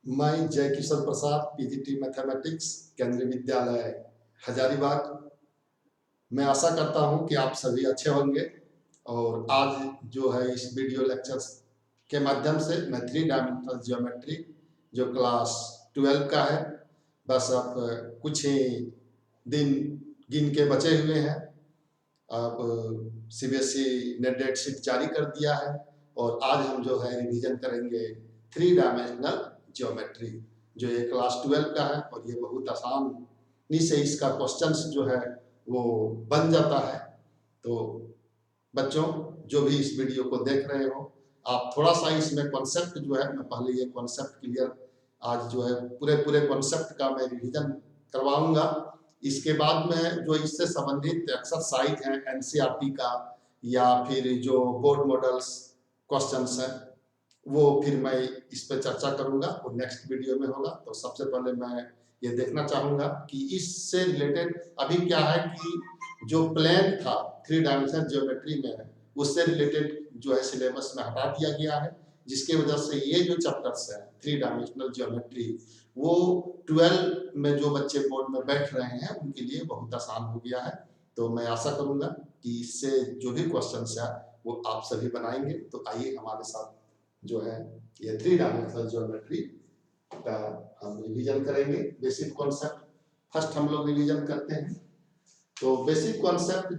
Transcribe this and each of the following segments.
मैं जय किशोर प्रसाद, PGT mathematics, केंद्रीय विद्यालय हजारीबाग। मैं आशा करता हूं कि आप सभी अच्छे होंगे। और आज जो है इस वीडियो लेक्चर्स के माध्यम से मैं 3 डायमेंशनल ज्योमेट्री जो क्लास 12 का है, बस अब कुछ ही दिन गिन के बचे हुए हैं। अब सीबीएसई ने डेट शीट जारी कर दिया है और आज हम जो है रिवीजन करेंगे 3 डायमेंशनल ज्योमेट्री, जो ये क्लास 12 का है और ये बहुत आसानी से इसका क्वेश्चंस जो है वो बन जाता है। तो बच्चों, जो भी इस वीडियो को देख रहे हो, आप थोड़ा सा इसमें कॉन्सेप्ट जो है, मैं पहले ये कॉन्सेप्ट क्लियर आज जो है पूरे कॉन्सेप्ट का मैं रिवीजन करवाऊंगा। इसके बाद में जो इससे संबंधित एक्सरसाइज है एनसीईआरटी का या फिर जो बोर्ड मॉडल्स क्वेश्चंस हैं, वो फिर मैं इस पे चर्चा करूंगा और नेक्स्ट वीडियो में होगा। तो सबसे पहले मैं ये देखना चाहूंगा कि इससे रिलेटेड अभी क्या है कि जो प्लान था 3 डायमेंशनल ज्योमेट्री में, उससे रिलेटेड जो है सिलेबस में हटा दिया गया है, जिसके वजह से ये जो चैप्टर्स है 3 डायमेंशनल ज्योमेट्री, वो 12 में जो बच्चे बोर्ड में बैठ रहे हैं उनके लिए बहुत आसान हो गया है। तो मैं आशा करूंगा कि इससे जो भी क्वेश्चंस है वो आप सभी बनाएंगे। तो आइए हमारे साथ जो है ये 3 डायमेंशनल ज्योमेट्री का हम रिवीजन करेंगे। बेसिक कॉन्सेप्ट फर्स्ट हम लोग रिवीजन करते हैं। तो बेसिक कॉन्सेप्ट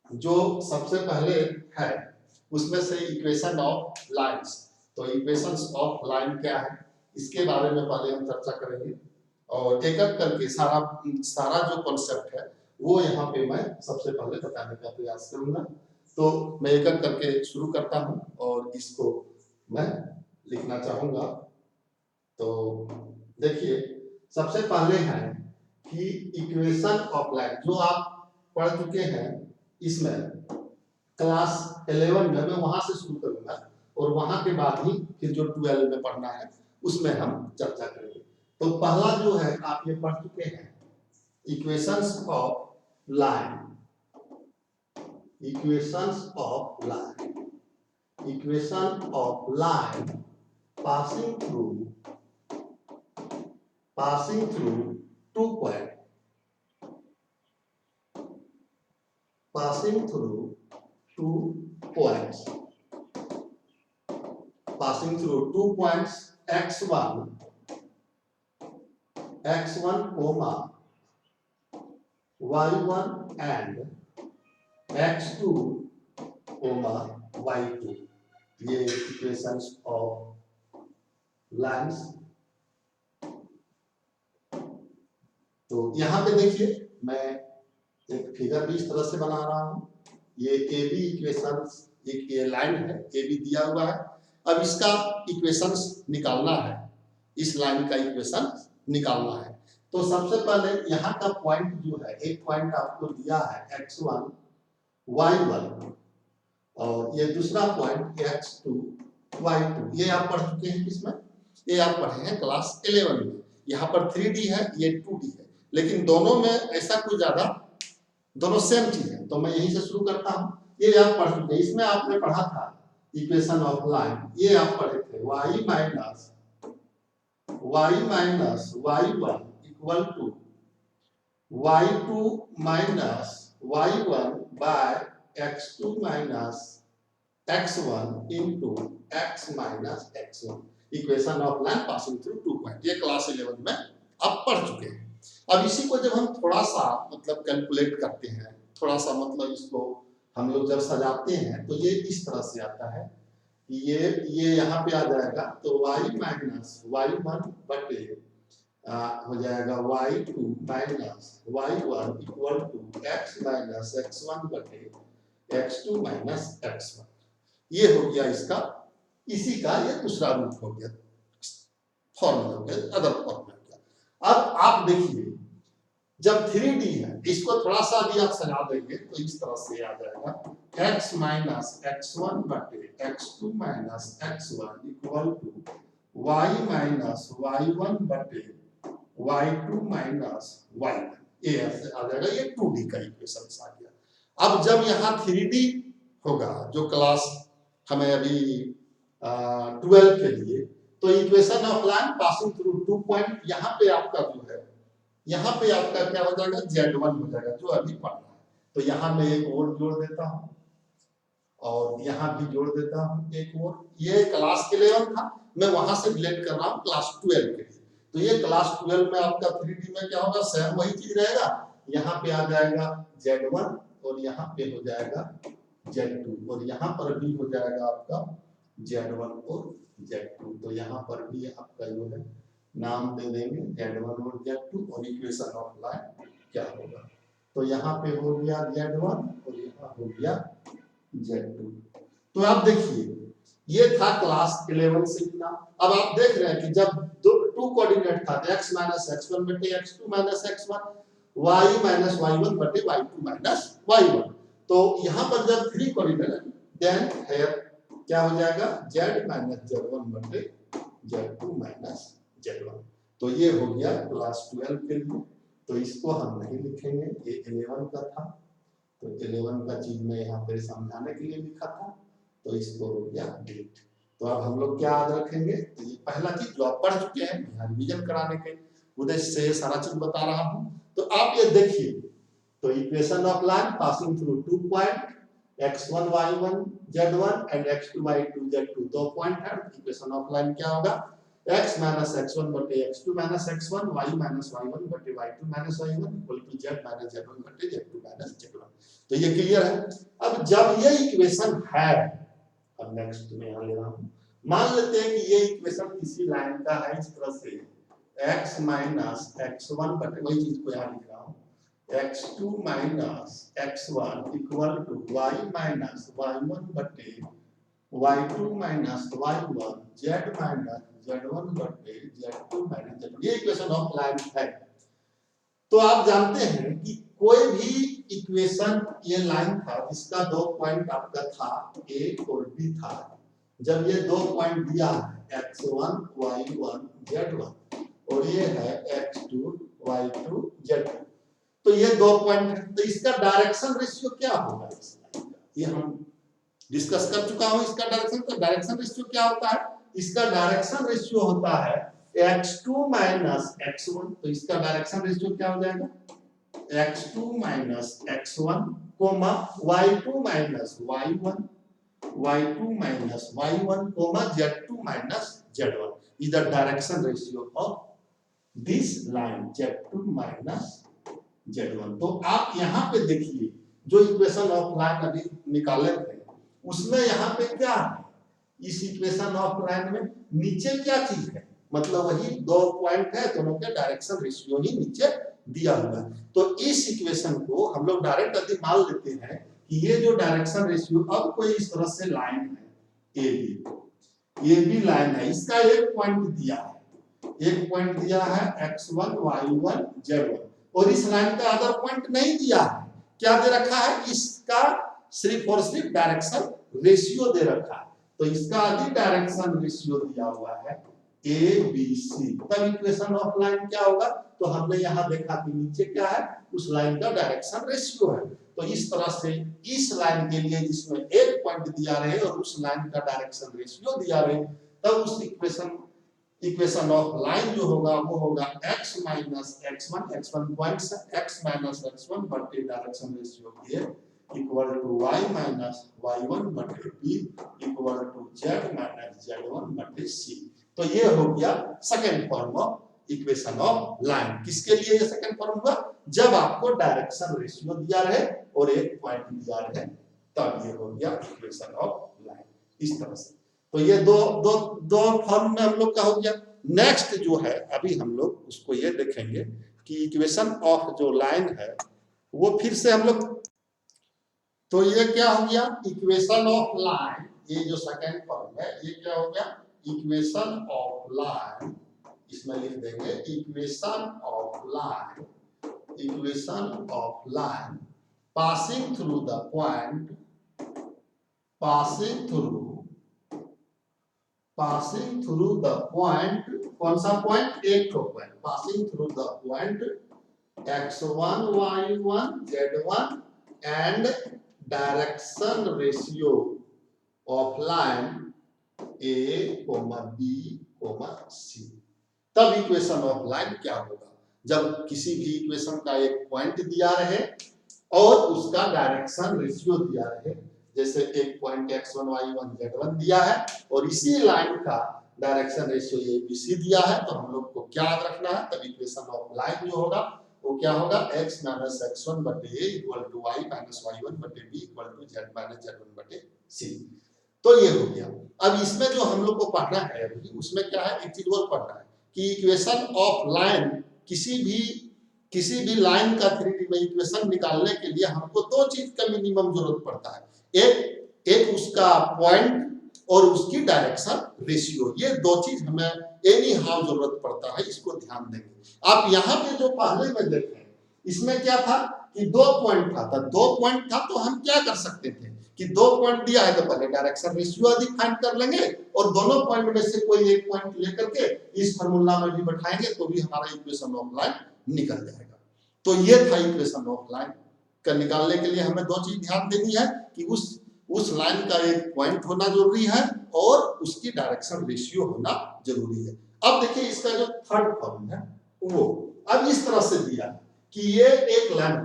जो सबसे पहले है उसमें से इक्वेशन ऑफ लाइंस। तो इक्वेशंस ऑफ लाइन क्या है, इसके बारे में पहले हम चर्चा करेंगे और एक एक करके सारा जो कॉन्सेप्ट है वो यहाँ पे मैं सबसे पहले बताने का प्रयास करूंगा। तो मैं एक एक करके शुरू करता हूँ और इसको मैं लिखना चाहूंगा। तो देखिए, सबसे पहले है कि इक्वेशन ऑफ लाइन, जो आप पढ़ चुके हैं इसमें क्लास 11 में, मैं वहां से शुरू करूंगा और वहां के बाद ही फिर जो 12 में पढ़ना है उसमें हम चर्चा करेंगे। तो पहला जो है आप ये पढ़ चुके हैं, equations of line. Equations of line, equation of line passing through 2 points, passing through 2 points, passing through 2 points x1 comma y1 and x2 comma y2, ये इक्वेशंस ऑफ लाइंस। तो यहाँ पे देखिए, मैं एक फिगर भी इस तरह से बना रहा हूं। ये ए बी इक्वेशंस, एक ये लाइन है, ए बी दिया हुआ है। अब इसका इक्वेशंस निकालना है, इस लाइन का इक्वेशन निकालना है। तो सबसे पहले यहाँ का पॉइंट जो है, एक पॉइंट आपको दिया है x1 y1 और ये दूसरा पॉइंट x2 y2। ये आप पढ़ चुके हैं किसमें, ये आप पढ़े हैं क्लास 11 में। यहाँ पर 3D है, ये 2D है, लेकिन दोनों में ऐसा कुछ ज्यादा, दोनों सेम चीज है। तो मैं यहीं से शुरू करता हूं। ये आप पढ़ चुके हैं, इसमें आपने पढ़ा था इक्वेशन ऑफ लाइन, ये आप पढ़े थे y minus y1 equal to y2 minus y1 by x2 minus x1 into x minus x1, equation of line passing through 2 point. ये क्लास 11 में आप पढ़ चुके हैं। अब इसी को जब हम थोड़ा सा मतलब कैलकुलेट करते हैं, थोड़ा सा मतलब इसको हम लोग जब सजाते हैं तो ये इस तरह से आता है कि ये यहाँ पे आ जाएगा। तो y माइनस y1 बटे हो जाएगा y2 minus y1 equal to x minus x1 बटे x2 माइनस x1। ये हो गया इसका, इसी का ये दूसरा रूप हो गया, फॉर्मूला हो गया, अदर फॉर्मूला। अब आप देखिए, जब 3D है, इसको थोड़ा सा भी आप सजा देंगे तो इस तरह से आ जाएगा x माइनस x1 बटे x2 minus x1 equal to y minus y1 बटे y2 माइनस y1। ये ऐसे आ जाएगा, ये 2D का इक्वेशन आ गया। अब जब यहाँ 3D होगा, जो क्लास हमें अभी 12 के लिए, तो equation of line passing through 2 point, यहाँ पे आपका जो है, यहाँ पे आपका क्या हो जाएगा, Z1 हो जाएगा जो अभी पढ़ना है। तो यहाँ मैं एक और जोड़ देता हूँ और यहाँ भी जोड़ देता हूँ एक और। ये क्लास 11 था, मैं वहां से रिलेट कर रहा हूँ क्लास 12 के लिए। तो ये क्लास 12 में आपका 3D में क्या होगा, सेम वही चीज रहेगा। यहाँ पे आ जाएगा Z1 और यहाँ पे हो जाएगा Z2 और यहाँ पर भी हो जाएगा आपका Z1 और Z2। तो यहाँ पर भी आपका जो है नाम दे देंगे Z1 और Z2 और इक्वेशन ऑफ लाइन क्या होगा। तो यहाँ पे हो गया Z1 और यहाँ हो गया Z2। तो आप देखिए ये था क्लास 11 से इतना। अब आप देख रहे हैं कि जब टू कोऑर्डिनेट था तो x माइनस x1 बटे x2 minus x1, y minus y1 बटे y2 माइनस y1। तो यहाँ पर जब 3 कोऑर्डिनेट, देन हियर क्या हो जाएगा, z माइनस z1 बटे z2 माइनस z1। तो ये हो गया क्लास 12 के लिए। तो इसको हम नहीं लिखेंगे, ये 11 का था। तो 11 का चीज मैं यहाँ पे समझाने के लिए लिखा था, तो इसको हो गया डिलीट। तो अब हम लोग क्या याद रखेंगे, तो ये पहला चीज जो आप पढ़ चुके हैं, यहाँ रिवीजन कराने के उद्देश्य से ये सारा चीज बता रहा हूँ। तो आप ये देखिए, तो equation of line passing through 2 point x1 y1 z1 and x2 y2 z2, 2 point है। इक्वेशन ऑफ लाइन क्या होगा, x माइनस x1 बटे x2 minus x1, y minus y1 बटे y2 minus y1 equal to z minus z1 बटे z2 minus z1। तो ये clear है। अब जब ये इक्वेशन है, अब नेक्स्ट में यहां ले रहा हूं, मान लेते हैं कि ये इक्वेशन किसी लाइन का है इस तरह से, x माइनस x1 बटे, वही चीज को यहां लिख रहा हूं, x2 minus x1 equal to y minus y1 बटे y2 minus y1 z minus z1 बटे z2 माइनस z1। ये इक्वेशन ऑफ लाइन है। तो आप जानते हैं कि कोई भी इक्वेशन, ये लाइन था जिसका 2 पॉइंट आपका था a और b था। जब ये 2 पॉइंट दिया है x1 y1 z1 और ये है x2 y2 z2, तो ये 2 पॉइंट है, तो इसका डायरेक्शन रेशियो क्या होगा, ये हम डिस्कस कर चुका हूं। इसका डायरेक्शन रेशियो क्या होता है, इसका डायरेक्शन रेशियो होता है x2 माइनस x1। तो इसका डायरेक्शन रेशियो क्या हो जाएगा, x2 माइनस x1 कोमा y2 minus y1, y2 minus y1 कोमा z2 minus z1 is the direction ratio of this line z2 minus z1। तो आप यहाँ पे देखिए जो इक्वेशन ऑफ लाइन अभी निकाले थे उसमें यहाँ पे क्या है, इस इक्वेशन ऑफ लाइन में नीचे क्या चीज है, मतलब वही 2 पॉइंट है, दोनों के डायरेक्शन रेशियो ही नीचे दिया हुआ है। तो इस इक्वेशन को हम लोग डायरेक्ट यदि मान लेते हैं कि ये जो डायरेक्शन रेशियो, अब कोई इस तरह से लाइन है ए बी लाइन है, इसका एक पॉइंट दिया है, एक पॉइंट दिया है x1 y1 z1 और इस लाइन का अदर पॉइंट नहीं दिया है। क्या दे रखा है, इसका सिर्फ और सिर्फ डायरेक्शन रेशियो दे रखा है। तो इसका अधिक डायरेक्शन रेशियो दिया हुआ है ए बी सी, तब इक्वेशन ऑफ लाइन क्या होगा, तो हमने यहाँ देखा कि नीचे क्या है, उस लाइन का डायरेक्शन रेशियो है। तो इस तरह से इस लाइन के लिए जिसमें एक पॉइंट दिया रहे और उस लाइन का डायरेक्शन रेशियो दिया रहे, तब उस इक्वेशन ऑफ लाइन जो होगा वो होगा x माइनस x1 पॉइंट से x माइनस x1 बटे direction ratio a equal to y minus y1 बटे b equal to z minus z1 बटे c। तो ये हो गया second form of equation of line. किसके लिए ये सेकंड फॉर्म हुआ, जब आपको डायरेक्शन रेशियो दिया रहे और एक पॉइंट दिया रहे, तब ये हो गया इक्वेशन ऑफ लाइन इस तरह से। तो ये दो फॉर्म में हम लोग का हो गया। नेक्स्ट जो है अभी हम लोग उसको ये देखेंगे कि इक्वेशन ऑफ जो लाइन है वो फिर से हम लोग, तो ये क्या हो गया इक्वेशन ऑफ लाइन, ये जो सेकंड फॉर्म है ये क्या हो गया इक्वेशन ऑफ लाइन, इसमें लिख देंगे equation of line, equation of line passing through the point, passing through the point, कौन सा पॉइंट, एक तो point, passing through the point x1 y1 z1 and direction ratio of line a, b, सी। तब equation of line क्या होगा, जब किसी भी इक्वेशन का एक पॉइंट दिया रहे और उसका डायरेक्शन रेशियो दिया रहे, जैसे एक पॉइंट x1 y1 z1 दिया है और इसी लाइन का डायरेक्शन रेशियो ABC दिया है, तो हम लोग को क्या याद रखना है, तब इक्वेशन ऑफ लाइन जो होगा वो क्या होगा, x माइनस x1 बटे a equal to y minus y1 बटे b equal to z minus z1 बटे c। तो ये हो गया। अब इसमें जो हम लोग को पढ़ना है अभी, उसमें क्या है, एक चीज और पढ़ना है कि इक्वेशन ऑफ लाइन, किसी भी लाइन का 3D में इक्वेशन निकालने के लिए हमको दो चीज का मिनिमम जरूरत पड़ता है, एक उसका पॉइंट और उसकी डायरेक्शन रेशियो। ये दो चीज हमें एनी हाउ जरूरत पड़ता है, इसको ध्यान देंगे आप। यहाँ पे जो पहले में देखें, इसमें क्या था कि दो पॉइंट था, तो हम क्या कर सकते थे कि दो पॉइंट दिया है तो पहले डायरेक्शन रेशियो डिफाइन कर लेंगे और दोनों पॉइंट में से कोई एक पॉइंट लेकर के इस फार्मूला में भी बैठाएंगे तो भी हमारा इक्वेशन ऑफ लाइन निकल जाएगा। तो ये था इक्वेशन ऑफ लाइन का निकालने के लिए हमें दो चीज ध्यान देनी है कि उस लाइन का एक पॉइंट होना जरूरी है और उसकी डायरेक्शन रेशियो होना जरूरी है। अब देखिए इसका जो थर्ड फॉर्म है वो अब इस तरह से दिया कि ये एक लाइन,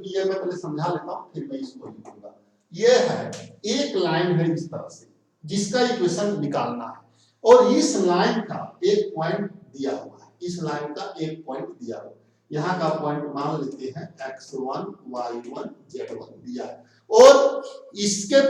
ये मैं पहले समझा लेता हूं फिर मैं इसको लिखूंगा। ये है एक लाइन है इस तरह से जिसका इक्वेशन निकालना है और इस लाइन का एक पॉइंट दिया हुआ है, इस लाइन का एक पॉइंट दिया हुआ है। यहाँ का पॉइंट मान लेते हैं x1 y1 z1 दिया है और इसके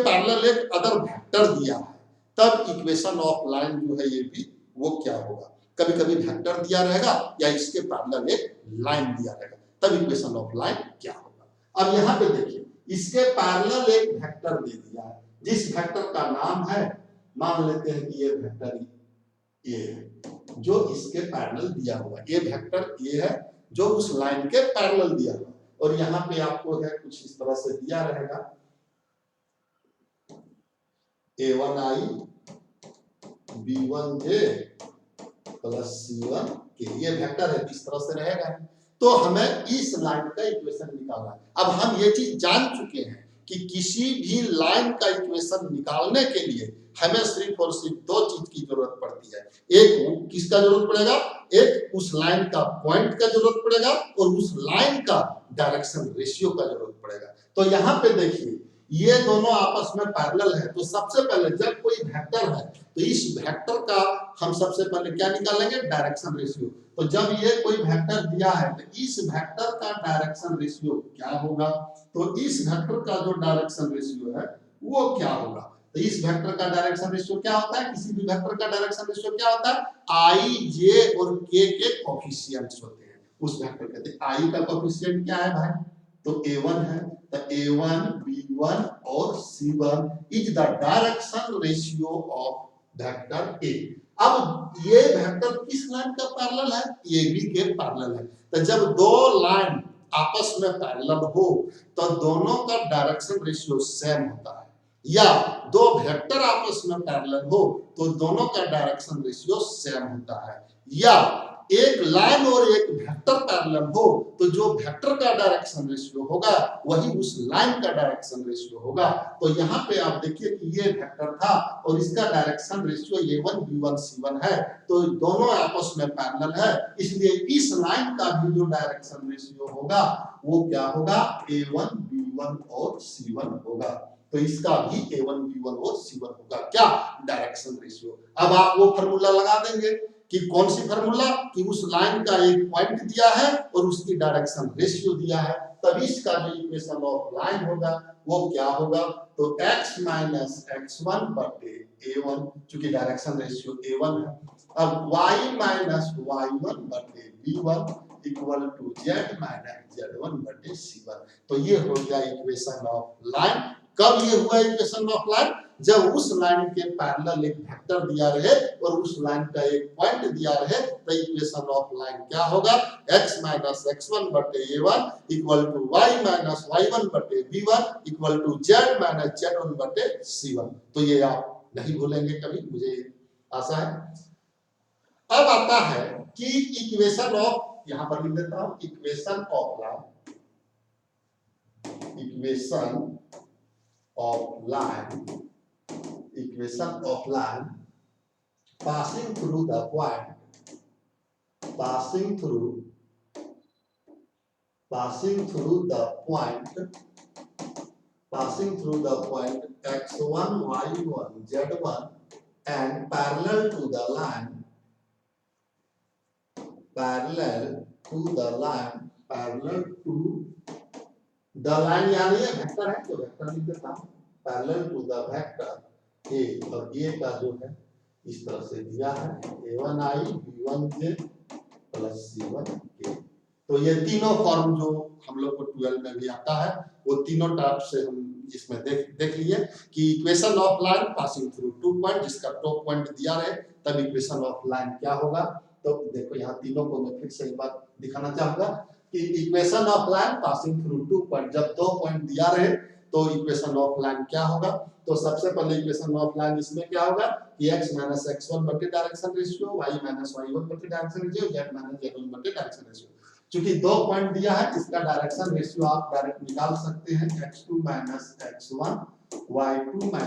पैरेलल एक अदर वेक्टर दिया है, तब इक्वेशन ऑफ लाइन जो है ये भी वो क्या होगा, कभी कभी वेक्टर दिया रहेगा या इसके पैरेलल एक लाइन दिया रहेगा, तब इक्वेशन ऑफ लाइन क्या होगा। अब यहाँ पे देखिए इसके पैरेलल एक वेक्टर दे दिया है, जिस वेक्टर का नाम है, मान लेते हैं कि ये वेक्टर ए है जो इसके पैरेलल दिया हुआ है, ये वेक्टर ए है जो उस लाइन के पैरेलल दिया हुआ है। और यहाँ पे आपको है कुछ इस तरह से दिया रहेगा a1i b1j प्लस c1 के, ये वेक्टर है, इस तरह से रहेगा। तो हमें इस लाइन का इक्वेशन निकालना है। अब हम ये चीज जान चुके हैं कि किसी भी लाइन का इक्वेशन निकालने के लिए हमें सिर्फ और सिर्फ दो चीज की जरूरत पड़ती है। एक किसका जरूरत पड़ेगा, एक उस लाइन का पॉइंट का जरूरत पड़ेगा और उस लाइन का डायरेक्शन रेशियो का जरूरत पड़ेगा। तो यहाँ पे देखिए ये दोनों आपस में पैरेलल है, तो सबसे पहले जब कोई वेक्टर है तो इस वेक्टर का हम सबसे पहले क्या निकालेंगे, डायरेक्शन रेशियो। तो जब ये कोई वेक्टर दिया है तो इस वेक्टर का डायरेक्शन रेशियो क्या होगा, तो इस वेक्टर का जो डायरेक्शन रेशियो है वो क्या होगा। तो इस वेक्टर का डायरेक्शन रेशियो क्या होता है, किसी भी वेक्टर का डायरेक्शन रेशियो क्या होता है, आई जे और के कोएफिशिएंट्स होते हैं उस वेक्टर के। आई का कोएफिशिएंट क्या है भाई, तो a1 है, तो a1 b1 और c1 is the direction ratio of vector a। अब ये वेक्टर किस लाइन का पैरेलल है, AB के पैरेलल है। तो जब दो लाइन आपस में पैरेलल हो तो दोनों का डायरेक्शन रेशियो सेम होता है, या दो वेक्टर आपस में पैरेलल हो तो दोनों का डायरेक्शन रेशियो सेम होता है, या एक लाइन और एक वेक्टर पैरेलल हो तो जो वेक्टर का डायरेक्शन रेशियो होगा वही उस लाइन का डायरेक्शन रेशियो होगा। तो यहाँ पे आप देखिए कि ये वेक्टर था और इसका direction ratio a1 b1 c1 है, तो दोनों आपस में पैरेलल है, इसलिए इस लाइन का भी जो डायरेक्शन रेशियो होगा वो क्या होगा, a1 b1 और c1 होगा। तो इसका भी a1 b1 और c1 होगा क्या, डायरेक्शन रेशियो। अब आप वो फार्मूला लगा देंगे कि कौन सी फार्मूला, कि उस लाइन का एक पॉइंट दिया है और उसकी डायरेक्शन रेशियो दिया है, तब इसका जो इक्वेशन ऑफ लाइन होगा वो क्या होगा, तो x माइनस x1 बटे a1, चूंकि डायरेक्शन रेशियो a1 है। अब y माइनस y1 बटे b1 equal to z minus z1 बटे c1। तो ये हो गया इक्वेशन ऑफ लाइन। कब ये हुआ इक्वेशन ऑफ लाइन, जब उस लाइन के पैरेलल एक वेक्टर दिया रहे और उस लाइन का एक पॉइंट दिया रहे, तो इक्वेशन ऑफ लाइन क्या होगा, x माइनस x1 बटे a1 equal to y minus y1 बटे b1 equal to z minus z1 बटे c1। तो ये आप नहीं भूलेंगे कभी, मुझे आशा है। अब आता है कि इक्वेशन ऑफ, यहां पर लिख देता हूं, equation of line, equation of line passing through the point, passing through the point x1, y1, z1 and parallel to the line यानी ये वेक्टर है तो वेक्टर लिख देता हूं parallel to the vector a और a का जो है इस तरह से दिया है a1i b1j प्लस c1k। तो ये तीनों फॉर्म जो हम लोग को 12 में भी आता है वो तीनों टाइप से हम इसमें देख लिए कि equation of line passing through two point जिसका टॉप पॉइंट दिया रहे तब इक्वेशन ऑफ लाइन क्या होगा। तो देखो यहाँ तीनों को मैं फिर से एक बार दिखाना चाहूंगा कि equation of line passing through two point जब 2 पॉइंट दिया रहे तो इक्वेशन ऑफ लाइन क्या होगा। तो सबसे पहले इक्वेशन ऑफ लाइन इसमें क्या होगा कि x - x1 बटे डायरेक्शन रेशियो y - y1 बटे डायरेक्शन रेशियो z - z1 बटे डायरेक्शन रेशियो। क्योंकि 2 पॉइंट दिया है इसका डायरेक्शन रेशियो आप डायरेक्ट निकाल सकते हैं x2 - x1 y2 - y1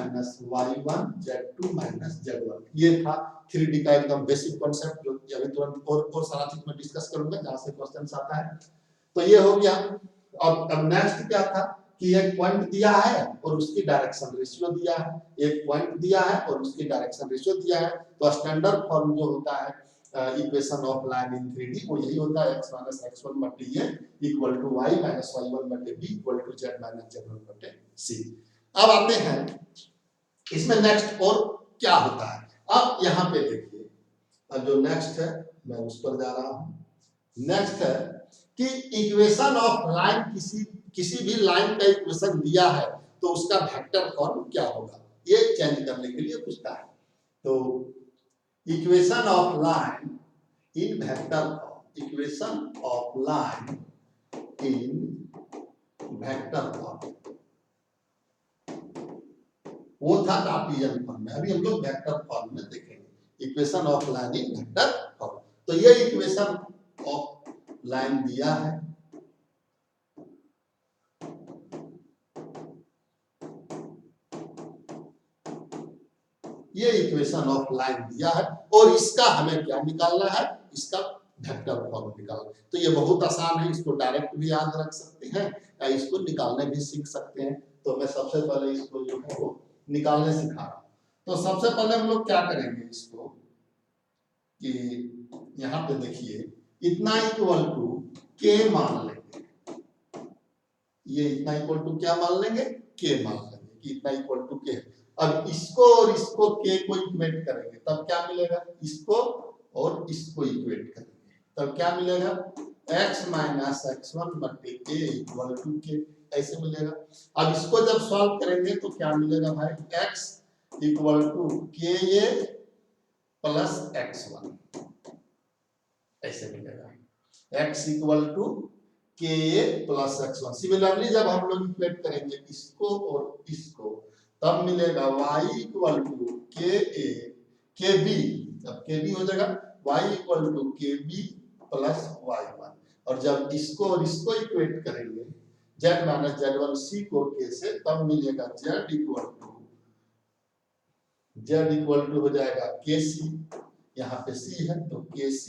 z2 - z1। ये था 3D का एकदम बेसिक कॉन्सेप्ट जो अभी तुरंत और सारा चीज मैं डिस्कस करूंगा जहां से क्वेश्चंस आता है। तो ये हो गया। अब नेक्स्ट क्या था कि एक पॉइंट दिया है और उसकी डायरेक्शन रेशियो दिया है, एक पॉइंट दिया है और उसकी डायरेक्शन रेशियो दिया है। तो स्टैंडर्ड फॉर्म जो होता है equation of line in 3D वो यही होता है x - x1 बटे a equal to y - y1 बटे b equal to z - z1 बटे c। अब आते हैं इसमें नेक्स्ट और क्या होता है। अब यहाँ पे देखिए अब जो नेक्स्ट है मैं उस पर जा रहा हूँ। नेक्स्ट है कि इक्वेशन ऑफ लाइन किसी भी लाइन का इक्वेशन दिया है तो उसका वेक्टर फॉर्म क्या होगा ये चेंज करने के लिए पूछता है। तो equation of line in vector form, equation of line in vector form वो था कार्टेशियन फॉर्म में, अभी हम लोग वेक्टर फॉर्म में देखेंगे equation of line in vector form. तो ये इक्वेशन ऑफ लाइन दिया है ये इक्वेशन ऑफ लाइन दिया है और इसका हमें क्या निकालना है इसका वेक्टर फॉर्म निकालना। तो ये बहुत आसान है, इसको डायरेक्ट भी याद रख सकते हैं या इसको निकालने भी सीख सकते हैं। तो मैं सबसे पहले इसको जो है वो निकालने सिखा रहा हूं। तो सबसे पहले हम लोग क्या करेंगे इसको कि यहाँ पे देखिए इतना इक्वल टू के मान लेंगे, ये इतना इक्वल टू क्या मान लेंगे के मान लेंगे कि इतना इक्वल टू के। अब इसको और इसको के को इक्वेट करेंगे तब क्या मिलेगा, इसको और इसको इक्वेट करेंगे तब क्या मिलेगा x - x1 बटे a इक्वल टू के ऐसे मिलेगा। अब इसको जब सॉल्व करेंगे तो क्या मिलेगा भाई x इक्वल टू के a प्लस x1 ऐसे मिलेगा x इक्वल टू के a प्लस x1। सिमिलरली जब हम लोग इक्वेट करेंगे इसको और इसको तब मिलेगा y इक्वल टू के a के b, जब के b हो जाएगा y इक्वल टू के b प्लस y1। और जब इसको और इसको इक्वेट करेंगे z - z1 c को k से तब मिलेगा z इक्वल टू हो जाएगा kc, यहाँ पे c है तो kc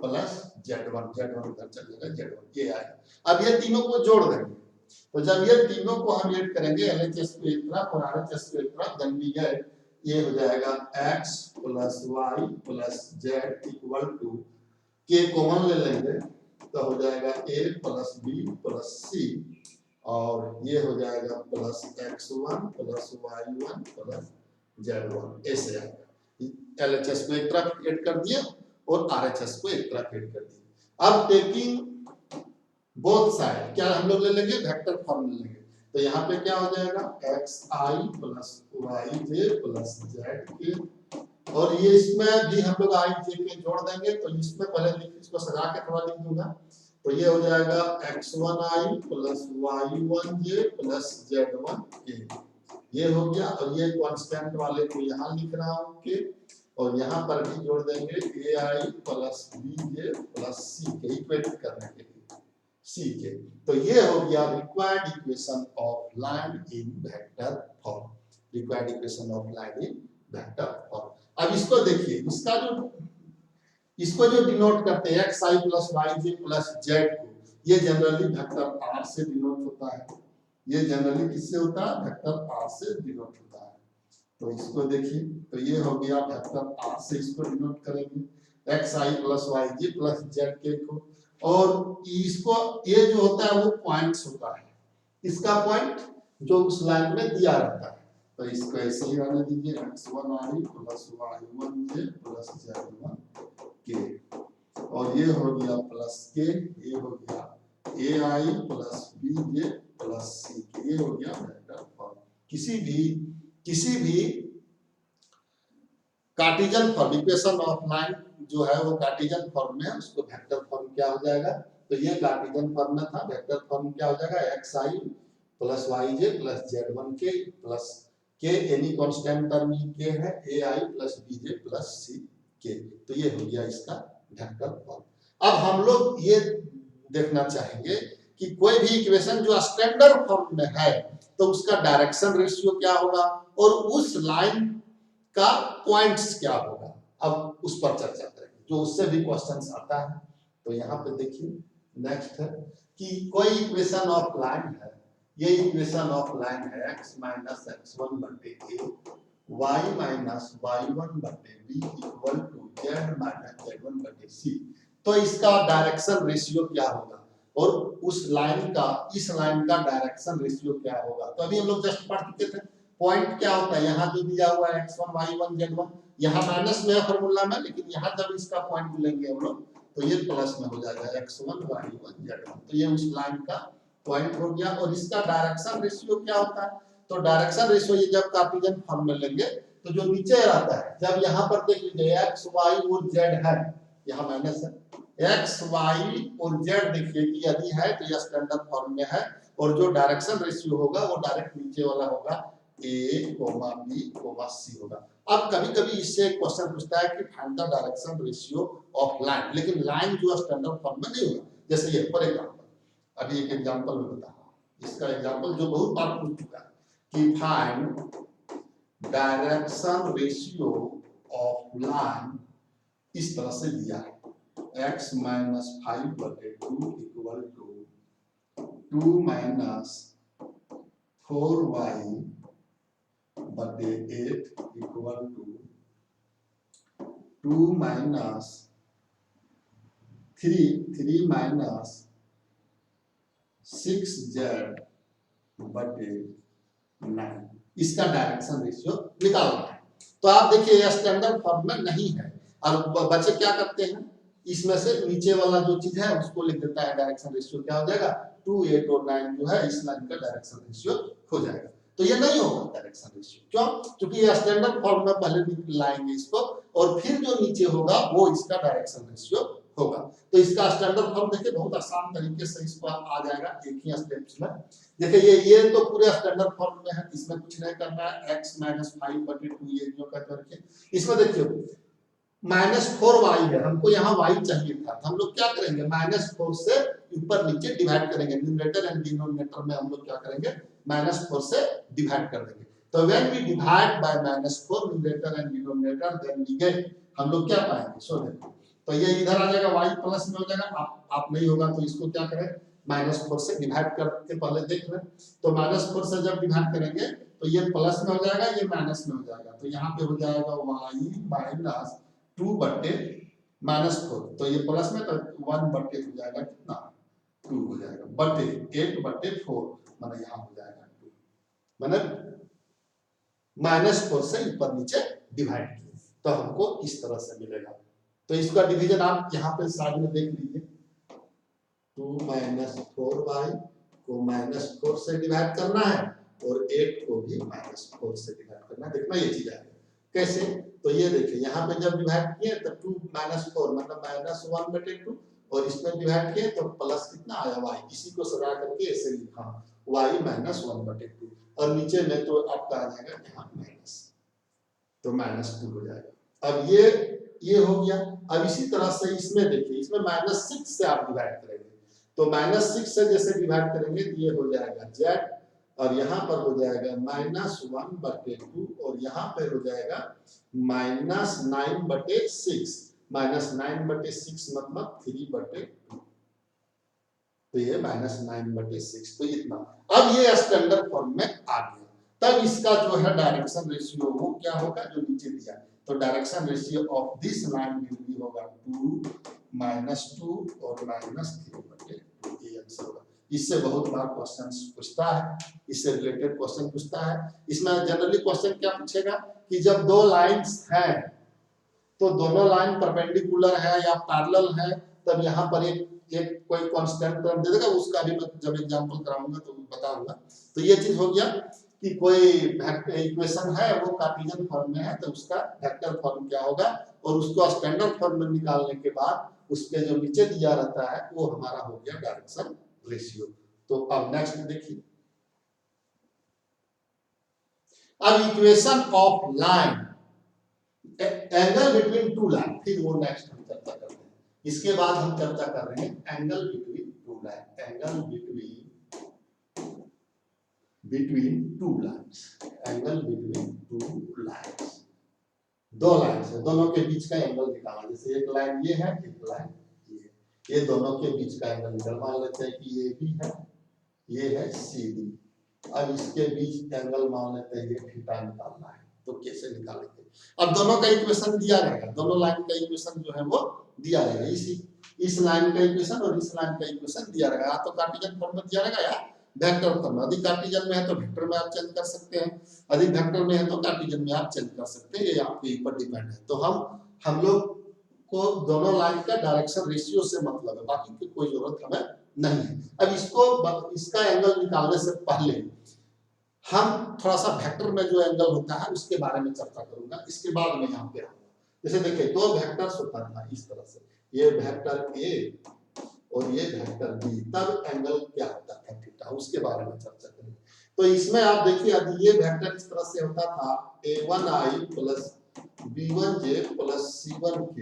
प्लस z1 उधर चल जाएगा z1 ये आएगा। अब ये तीनों को जोड़ देंगे तो जब ये तीनों को हम ऐड करेंगे LHS को एक तरफ और RHS को एक तरफ देन वी गेट ये हो जाएगा x plus y plus z equal to के कॉमन ले लेंगे तो हो जाएगा a plus b plus c और ये हो जाएगा plus x1 plus y1 plus z1 ऐसे आएगा। LHS को एक तरफ ऐड कर दिया और RHS को एक तरफ ऐड कर दिया। अब टेकिंग बोथ साइड क्या हम लोग ले लेंगे वेक्टर फॉर्म ले लेंगे। तो यहाँ पे क्या हो जाएगा xi plus yj plus zk और ये इसमें भी हम लोग i j के जोड़ देंगे। तो इसमें पहले इसको सजा के थोड़ा लिख दूंगा तो ये हो जाएगा x1i plus y1j plus z1k ये हो गया। और ये कांस्टेंट वाले को यहाँ लिख रहा हूँ के और यहाँ पर भी जोड़ देंगे ai plus bj plus c के इक्वेट करने के लिए c के। तो ये हो गया required equation of line in vector form, required equation of line in vector form. अब इसको देखिए, इसको जो डिनोट करते हैं एक्स आई प्लस वाई जे प्लस जेड को, ये जनरली वेक्टर आर से डिनोट होता है। ये जनरली किससे होता है? वेक्टर आर से डिनोट होता है। तो इसको देखिए, तो ये हो गया वेक्टर आर से इसको डिनोट करेंगे, एक्स आई प्लस वाई जे प्लस जेड के को। और इसको ये जो होता है वो पॉइंट्स होता है, इसका पॉइंट जो उस लाइन में दिया रहता है। तो इसको ऐसे ही रहने दीजिए, x1 आई प्लस y1 जे प्लस z1 के, और ये हो गया प्लस के, ये हो गया ए आई प्लस बी जे प्लस सी के, ये हो गया वेक्टर फॉर्म। किसी भी Cartesian form, equation of line जो है वो कार्टेशियन फॉर्म में, उसको वेक्टर फॉर्म क्या हो जाएगा? तो ये कार्टेशियन फॉर्म में था, वेक्टर फॉर्म क्या हो जाएगा? एक्स आई प्लस वाई जे प्लस z1 के प्लस के, एनी कांस्टेंट टर्म के है, ए आई प्लस बी जे प्लस सी के। तो ये हो गया इसका वेक्टर फॉर्म। अब हम लोग ये देखना चाहेंगे कि कोई भी इक्वेशन जो स्टैंडर्ड फॉर्म में है तो उसका डायरेक्शन रेशियो क्या होगा और उस लाइन का पॉइंट्स क्या होगा। अब उस पर चर्चा करेंगे, जो उससे भी क्वेश्चंस आता है। तो यहाँ पे देखिए नेक्स्ट है कि कोई इक्वेशन ऑफ लाइन है, ये इक्वेशन ऑफ लाइन है x माइनस x1 बटे a, y माइनस y1 बटे b equal to z minus z1 बटे c। तो इसका डायरेक्शन रेशियो क्या होगा और उस लाइन का, इस लाइन का डायरेक्शन रेशियो क्या होगा। तो अभी हम लोग जस्ट पढ़ चुके थे, पॉइंट क्या होता है, यहाँ जो दिया हुआ है x1 y1 z1, यहाँ माइनस में है फॉर्मूला में, लेकिन यहाँ जब इसका पॉइंट लेंगे हम लोग तो ये प्लस में हो जाएगा x1 y1 z1। तो ये उस लाइन का पॉइंट हो गया। और इसका डायरेक्शन रेशियो क्या होता है? तो डायरेक्शन रेशियो ये जब कार्टेशियन फॉर्म में लेंगे तो जो नीचे रहता है, जब यहाँ पर देख लीजिए x y और z है, यहाँ माइनस है, x y और z देखिए कि यदि है तो यह स्टैंडर्ड फॉर्म में है, और जो डायरेक्शन रेशियो होगा वो डायरेक्ट नीचे वाला होगा, a, b, c होगा। अब कभी-कभी इससे एक क्वेश्चन पूछता है कि find the direction ratio of line, लेकिन लाइन जो स्टैंडर्ड फॉर्म में नहीं होगा। जैसे ये फॉर एग्जांपल, अभी एक एग्जांपल में बता रहा हूं, इसका एग्जांपल जो बहुत बार पूछ चुका है कि find direction ratio of line, इस तरह से दिया है x माइनस 5 बटे 2 इक्वल टू 2 माइनस 4y बटे 8 equal to 2 minus 3 minus 6z बटे 9। इसका डायरेक्शन रेशियो निकालना है। तो आप देखिए यह स्टैंडर्ड फॉर्म में नहीं है, और बच्चे क्या करते हैं, इसमें से नीचे वाला जो चीज है उसको लिख देता है, डायरेक्शन रेशियो क्या हो जाएगा 2, 8 और 9 जो है इस लाइन का डायरेक्शन रेशियो हो जाएगा। तो ये नहीं होगा डायरेक्शन रेशियो, क्यों? क्योंकि ये स्टैंडर्ड फॉर्म में पहले लाएंगे इसको, और फिर जो नीचे होगा वो इसका डायरेक्शन रेशियो होगा। तो इसका स्टैंडर्ड फॉर्म देखिए बहुत आसान तरीके से इसको आ जाएगा एक ही स्टेप्स में। देखिए ये तो पूरे स्टैंडर्ड फॉर्म में है, इसमें कुछ नहीं करना है, x माइनस 5 बटे 2 ये जो कर करके, इसमें देखिए माइनस 4y है, हमको यहाँ y चाहिए था, तो हम लोग क्या करेंगे, माइनस 4 से ऊपर नीचे डिवाइड करेंगे, न्यूमरेटर एंड डिनोमिनेटर में हम लोग क्या करेंगे, माइनस 4 से डिवाइड कर देंगे। तो when we divide by -4 numerator and denominator, then we get, हम लोग क्या पाएंगे, सो देखो तो ये इधर आ जाएगा, y प्लस में हो जाएगा। आप नहीं होगा तो इसको क्या करें, -4 से डिवाइड करके पहले देख लें। तो -4 से जब डिवाइड करेंगे तो ये प्लस में हो जाएगा, ये माइनस में हो जाएगा, तो यहाँ पे हो जाएगा y माइनस 2 बटे -4, तो ये प्लस में तो 1 बटे हो जाएगा कितना, 2 हो जाएगा, बटे 8 बटे 4 माने यहाँ हो जाएगा 2, माने -4 से ऊपर नीचे डिवाइड किए तो हमको इस तरह से मिलेगा। तो इसका डिवीजन आप यहाँ पे साइड में देख लीजिए, 2 माइनस 4y को -4 से डिवाइड करना है और 8 को भी -4 से डिवाइड करना है। देखना ये चीज आएगा कैसे, तो ये देखिए यहाँ पे जब डिवाइड किए तो 2 -4 मतलब -1 बटे 2, और इसमें डिवाइड किए तो प्लस कितना आया y, इसी को सजा करके ऐसे लिखा y -1 बटे 2, और नीचे में तो आपका आ जाएगा यहाँ माइनस, तो -2 हो जाएगा। अब ये हो गया। अब इसी तरह से इसमें देखिए, इसमें -6 से आप डिवाइड करेंगे, तो -6 से जैसे डिवाइड करेंगे तो ये हो जाएगा z, और यहाँ पर हो जाएगा -1/2 और यहाँ पे हो जाएगा -9/6। -9/6 मतलब 3/2, तो ये -9/6, तो इतना। अब ये स्टैंडर्ड फॉर्म में आ गया, तब इसका जो है डायरेक्शन रेशियो वो क्या होगा जो नीचे दिया, तो direction ratio of this line will be होगा 2 -2 और -3/2, ये आंसर होगा। इससे बहुत बार क्वेश्चन पूछता है, इससे रिलेटेड क्वेश्चन पूछता है। इसमें जनरली क्वेश्चन क्या पूछेगा कि जब दो लाइंस हैं तो दोनों लाइन परपेंडिकुलर है या पैरेलल है, तब यहाँ पर एक कोई कांस्टेंट टर्म दे देगा, उसका भी मैं जब एग्जांपल कराऊंगा तो बताऊंगा। तो ये चीज हो गया कि कोई इक्वेशन है वो कार्टेशियन फॉर्म में है तो उसका वेक्टर फॉर्म क्या होगा, और उसको स्टैंडर्ड फॉर्म में निकालने के बाद उसके जो नीचे दिया रहता है वो हमारा हो गया डायरेक्शन रेशियो। तो अब नेक्स्ट देखिए, अब equation of line angle between two line, फिर वो नेक्स्ट हम चर्चा करते हैं। इसके बाद हम चर्चा कर रहे हैं angle between two line, angle between two lines, angle between two lines. दो लाइन है, दोनों के बीच का एंगल निकालना, जैसे एक लाइन ये है, एक लाइन ये दोनों के बीच का एंगल निकाल, मान लेते हैं कि ये भी है, ये है CD। अब इसके बीच एंगल मान लेते हैं ये थीटा निकालना है, तो कैसे निकालेंगे? अब दोनों का इक्वेशन दिया रहेगा, दोनों लाइन का इक्वेशन जो है वो दिया रहेगा, इस लाइन का इक्वेशन और इस लाइन का इक्वेशन दिया रहेगा, तो कार्टेशियन फॉर्म में दिया रहेगा या वेक्टर फॉर्म में। अधिक कार्टेशियन में है तो वेक्टर में आप चेंज कर सकते हैं, अधिक वेक्टर में है तो कार्टेशियन में आप चेंज कर सकते हैं, ये आपके ऊपर डिपेंड है। तो हम लोग को दोनों लाइन का डायरेक्शन रेशियो से मतलब है, बाकी की कोई जरूरत हमें नहीं है। अब इसका एंगल निकालने से पहले हम थोड़ा सा वेक्टर में जो एंगल होता है उसके बारे में चर्चा करूंगा, इसके बाद में यहाँ पे आऊंगा। जैसे देखिए दो वेक्टर्स होता था इस तरह से, ये वेक्टर A और ये वेक्टर B, तब एंगल क्या होता था थीटा, उसके बारे में चर्चा करेंगे। तो इसमें आप देखिए यदि ये वेक्टर इस तरह से होता था A1I plus B1J plus C1K,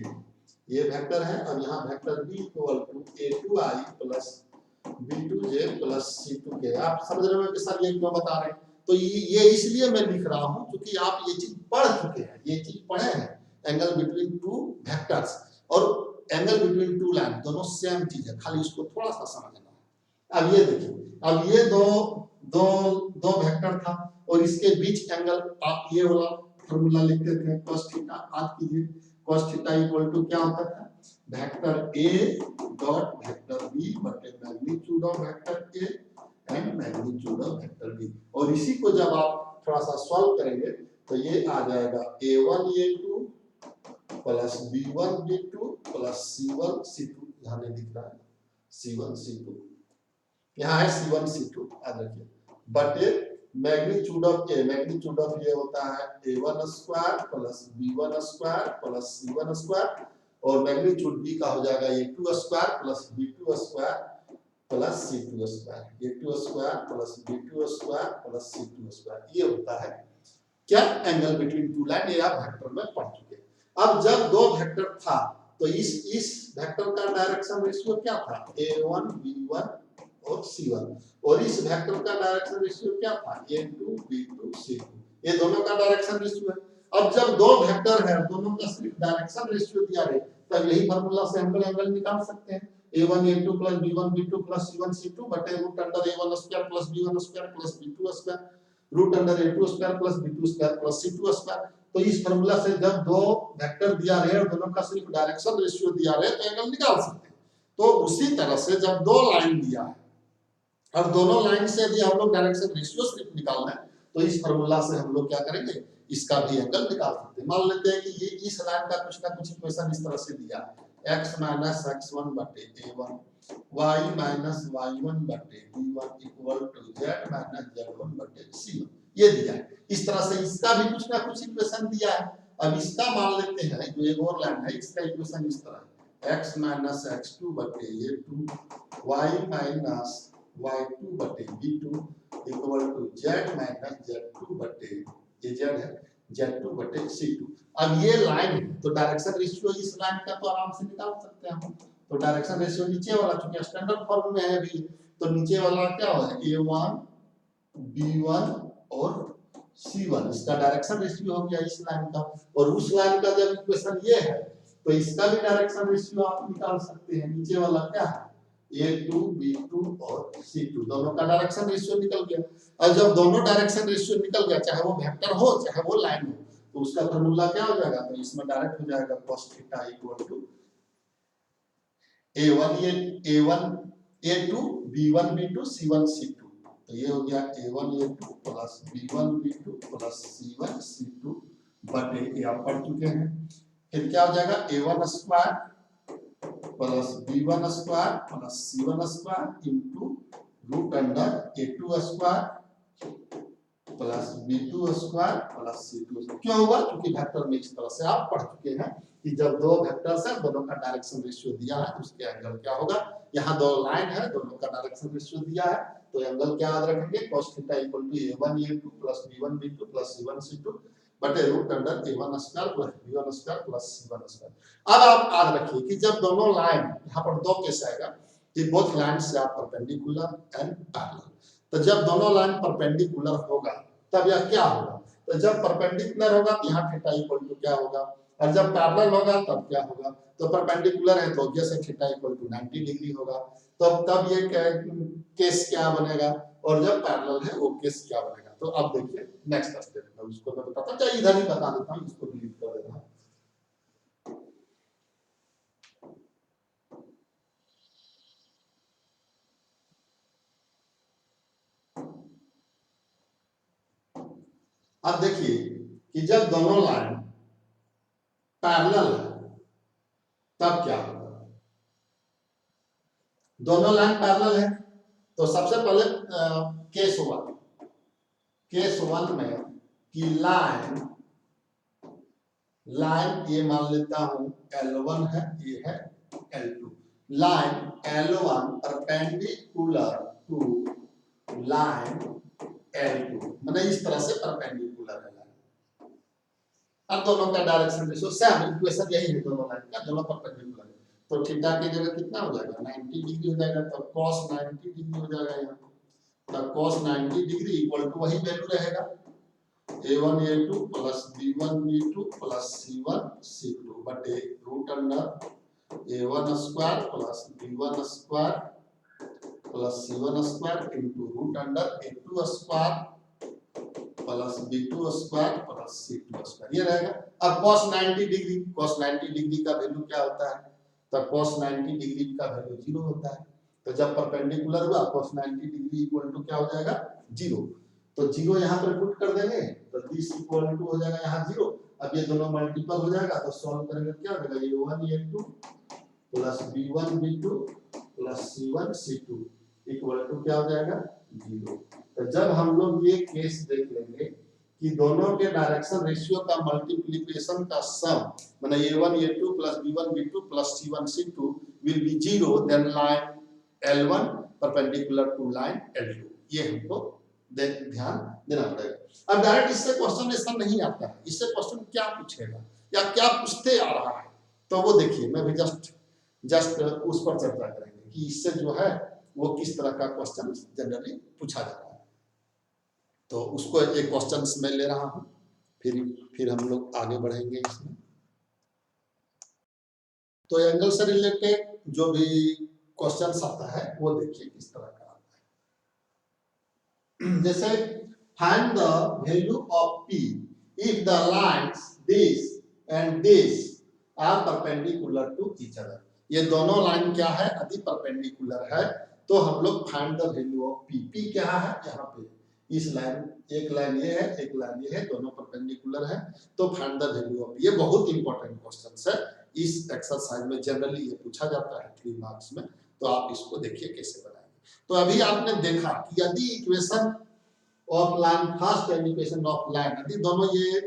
ये वेक्टर है, और यहाँ vector B equal to A2I plus B2J plus C2K। आप समझ रहे हो कि सर ये क्यों बता रहे हैं? तो ये इसलिए मैं लिख रहा हूं क्योंकि आप ये चीज पढ़ चुके हैं, ये चीज पढ़े हैं, एंगल बिटवीन टू वेक्टर्स और एंगल बिटवीन टू लाइन, दोनों सेम चीज है, खाली उसको थोड़ा सा समझना है। अब ये देखिए, अब ये दो वेक्टर था और इसके बीच एंगल, आप ये वाला फॉर्मूला लिखते थे cos थीटा, आज कीजिए cos थीटा इक्वल टू क्या होता था, vector A dot vector B बटे magnitude of vector A and magnitude of vector B। और इसी को जब आप थोड़ा सा सॉल्व करेंगे तो ये आ जाएगा A1 A2 plus B1 B2 plus C1 C2, यहाँ नहीं दिख रहा है C1 C2, यहाँ है C1 C2, याद रखिए, बटे magnitude of A, magnitude of ये होता है A1 square plus B1 square plus C1 square, और मैग्नीट्यूड B का हो जाएगा A2 square plus B2 square plus C2 square, A2 square plus B2 square plus C2 square. ये होता है क्या, एंगल बिटवीन टू लाइन, ये आप वेक्टर में पढ़ चुके। अब जब दो वेक्टर था तो इस वेक्टर का डायरेक्शन रेशियो क्या था, A1 B1 और C1, और इस वेक्टर का डायरेक्शन रेशियो क्या था, A2 B2 C2, ये दोनों का डायरेक्शन रेशियो है। अब जब दो वेक्टर है, दोनों का सिर्फ डायरेक्शन रेशियो दिया है, तब यही फार्मूला से हम लोग एंगल निकाल सकते हैं, A1 A2 plus B1 B2 plus C1 C2 बटे root under A1 square plus B1 square plus B2 square root under A2 square plus B2 square plus C2 square. तो इस फार्मूला से जब दो वेक्टर दिया रहे और दोनों का सिर्फ डायरेक्शन रेशियो दिया रहे तो एंगल निकाल सकते हैं। तो उसी तरह से जब दो लाइन दिया है और दोनों लाइन से यदि हम लोग डायरेक्शन रेशियो सिर्फ निकालना है तो इस फार्मूला से हम लोग क्या करेंगे, इसका भी एंगल निकाल सकते हैं। मान लेते हैं कि ये इस लाइन का कुछ ना कुछ इक्वेशन इस तरह से दिया है, x माइनस x1 बटे a1 y माइनस y1 बटे b1 equal to z minus z1 बटे c1, ये दिया है। इस तरह से इसका भी कुछ ना कुछ इक्वेशन दिया है। अब इसका मान लेते हैं, जो एक और लाइन है इसका इक्वेशन इस तरह है, x माइनस x2 बटे a2 y माइनस y2 बटे b2 equal to z minus z2 बटे, ये z है, z2 बटे c2। अब ये लाइन है तो डायरेक्शन रेशियो इस लाइन का तो आराम से निकाल सकते हैं हम। तो डायरेक्शन रेशियो नीचे वाला, चूंकि स्टैंडर्ड फॉर्म में है अभी, तो नीचे वाला क्या होगा, A1 B1 और C1, इसका डायरेक्शन रेशियो हो गया इस लाइन का। और उस लाइन का जब इक्वेशन ये है तो इसका भी डायरेक्शन रेशियो आप निकाल सकते हैं। नीचे वाला क्या है, A2 B2 और C2 दोनों का डायरेक्शन रेशियो निकल गया। और जब दोनों डायरेक्शन रेशियो निकल गया, चाहे वो वेक्टर हो चाहे वो लाइन हो, तो उसका फार्मूला क्या हो जाएगा, तो इसमें डायरेक्ट हो जाएगा cos theta equal to A1 A2 B1 B2 C1 C2। तो ये हो गया A1 A2 plus B1 B2 plus C1 C2 बटे, ये आप पढ़ चुके हैं। फिर क्या हो जाएगा A1 square plus B1 square plus C1 square into root under A2 square plus B2 square plus C2 square. क्यों हुआ, क्योंकि वेक्टर में इस तरह से आप पढ़ चुके हैं कि जब दो वेक्टर्स है दोनों का डायरेक्शन रेशियो दिया है तो उसके एंगल क्या होगा। यहाँ दो लाइन है, दोनों का डायरेक्शन रेशियो दिया है तो एंगल क्या याद रखेंगे, cos theta equal to A1 A2 plus B1 B2 plus C1 C2 बटे root under A1 square plus B1 square plus C1 square. अब आप याद रखिए कि जब दोनों लाइन, यहाँ पर दो केस आएगा कि both lines are perpendicular and parallel. तो जब दोनों लाइन परपेंडिकुलर होगा तब यह क्या होगा, तो जब परपेंडिकुलर होगा तो यहाँ थीटा इक्वल टू क्या होगा, और जब पैरेलल होगा तब क्या होगा, तो परपेंडिकुलर है तो obviously theta equal to 90 degree होगा। तो तब ये केस क्या बनेगा, और जब पैरेलल है वो केस क्या बनेगा। तो अब देखिए नेक्स्ट स्टेप में उसको मैं बताता हूं, चाहे इधर ही बता देता हूं, इसको डिलीट कर देना। अब देखिए कि जब दोनों लाइन पैरेलल है तब क्या होगा। दोनों लाइन पैरेलल है तो सबसे पहले केस वन में कि लाइन ये मान लेता हूं L1 है, ये है L2। Line L1 perpendicular to line L2, मतलब इस तरह से परपेंडिकुलर है लाइन। अब दोनों का डायरेक्शन रेशियो सेम, इक्वेशन यही है दोनों लाइन का, दोनों परपेंडिकुलर है तो थीटा की जगह कितना हो जाएगा 90 डिग्री हो जाएगा। तो cos 90 डिग्री हो जाएगा यहाँ, तो cos 90 डिग्री इक्वल टू वही वैल्यू रहेगा A1 A2 plus B1 B2 plus C1 C2 बटे root under A1 square plus B1 square plus C1 square into root under A2 square plus B2 square plus C2 square, ये रहेगा। अब cos 90 degree का value क्या होता है, तो cos 90 degree का वैल्यू 0 होता है। तो जब परपेंडिकुलर हुआ cos 90 डिग्री इक्वल टू क्या हो जाएगा 0। तो 0 यहाँ पर पुट कर देंगे तो दिस इक्वल टू हो जाएगा यहाँ 0। अब ये दोनों मल्टीपल हो जाएगा तो सॉल्व करेंगे क्या हो जाएगा, A1 A2 plus B1 B2 plus C1 C2 equal to क्या हो जाएगा 0। तो जब हम लोग ये केस देख लेंगे कि दोनों के डायरेक्शन रेशियो का मल्टीप्लिकेशन का सम माने A1 A2 plus B1 B2 plus C1 C2 will be 0, then line L1 perpendicular to line L2। ये हमको ध्यान देना पड़ेगा। अब डायरेक्ट इससे क्वेश्चन ऐसा नहीं आता है, इससे क्वेश्चन क्या पूछेगा या क्या पूछते आ रहा है, तो वो देखिए मैं भी जस्ट उस पर चर्चा करेंगे कि इससे जो है वो किस तरह का क्वेश्चन जनरली पूछा जा रहा है। तो उसको एक क्वेश्चन मैं ले रहा हूं, फिर हम लोग आगे बढ़ेंगे इसमें। तो एंगल से रिलेटेड जो भी क्वेश्चन आता है वो देखिए किस तरह का आता है। जैसे find the value of P if the lines this and this are perpendicular to each other। ये दोनों लाइन क्या है, यदि परपेंडिकुलर है तो हम लोग find the value of P। P क्या है, यहाँ पे इस लाइन, एक लाइन ये है एक लाइन ये है, दोनों परपेंडिकुलर है तो find the value of P। ये बहुत इंपॉर्टेंट क्वेश्चन है, इस एक्सरसाइज में जनरली ये पूछा जाता है 3 मार्क्स में। तो आप इसको देखिए कैसे बनाएंगे। तो अभी आपने देखा कि यदि equation of line first and equation of line यदि दोनों ये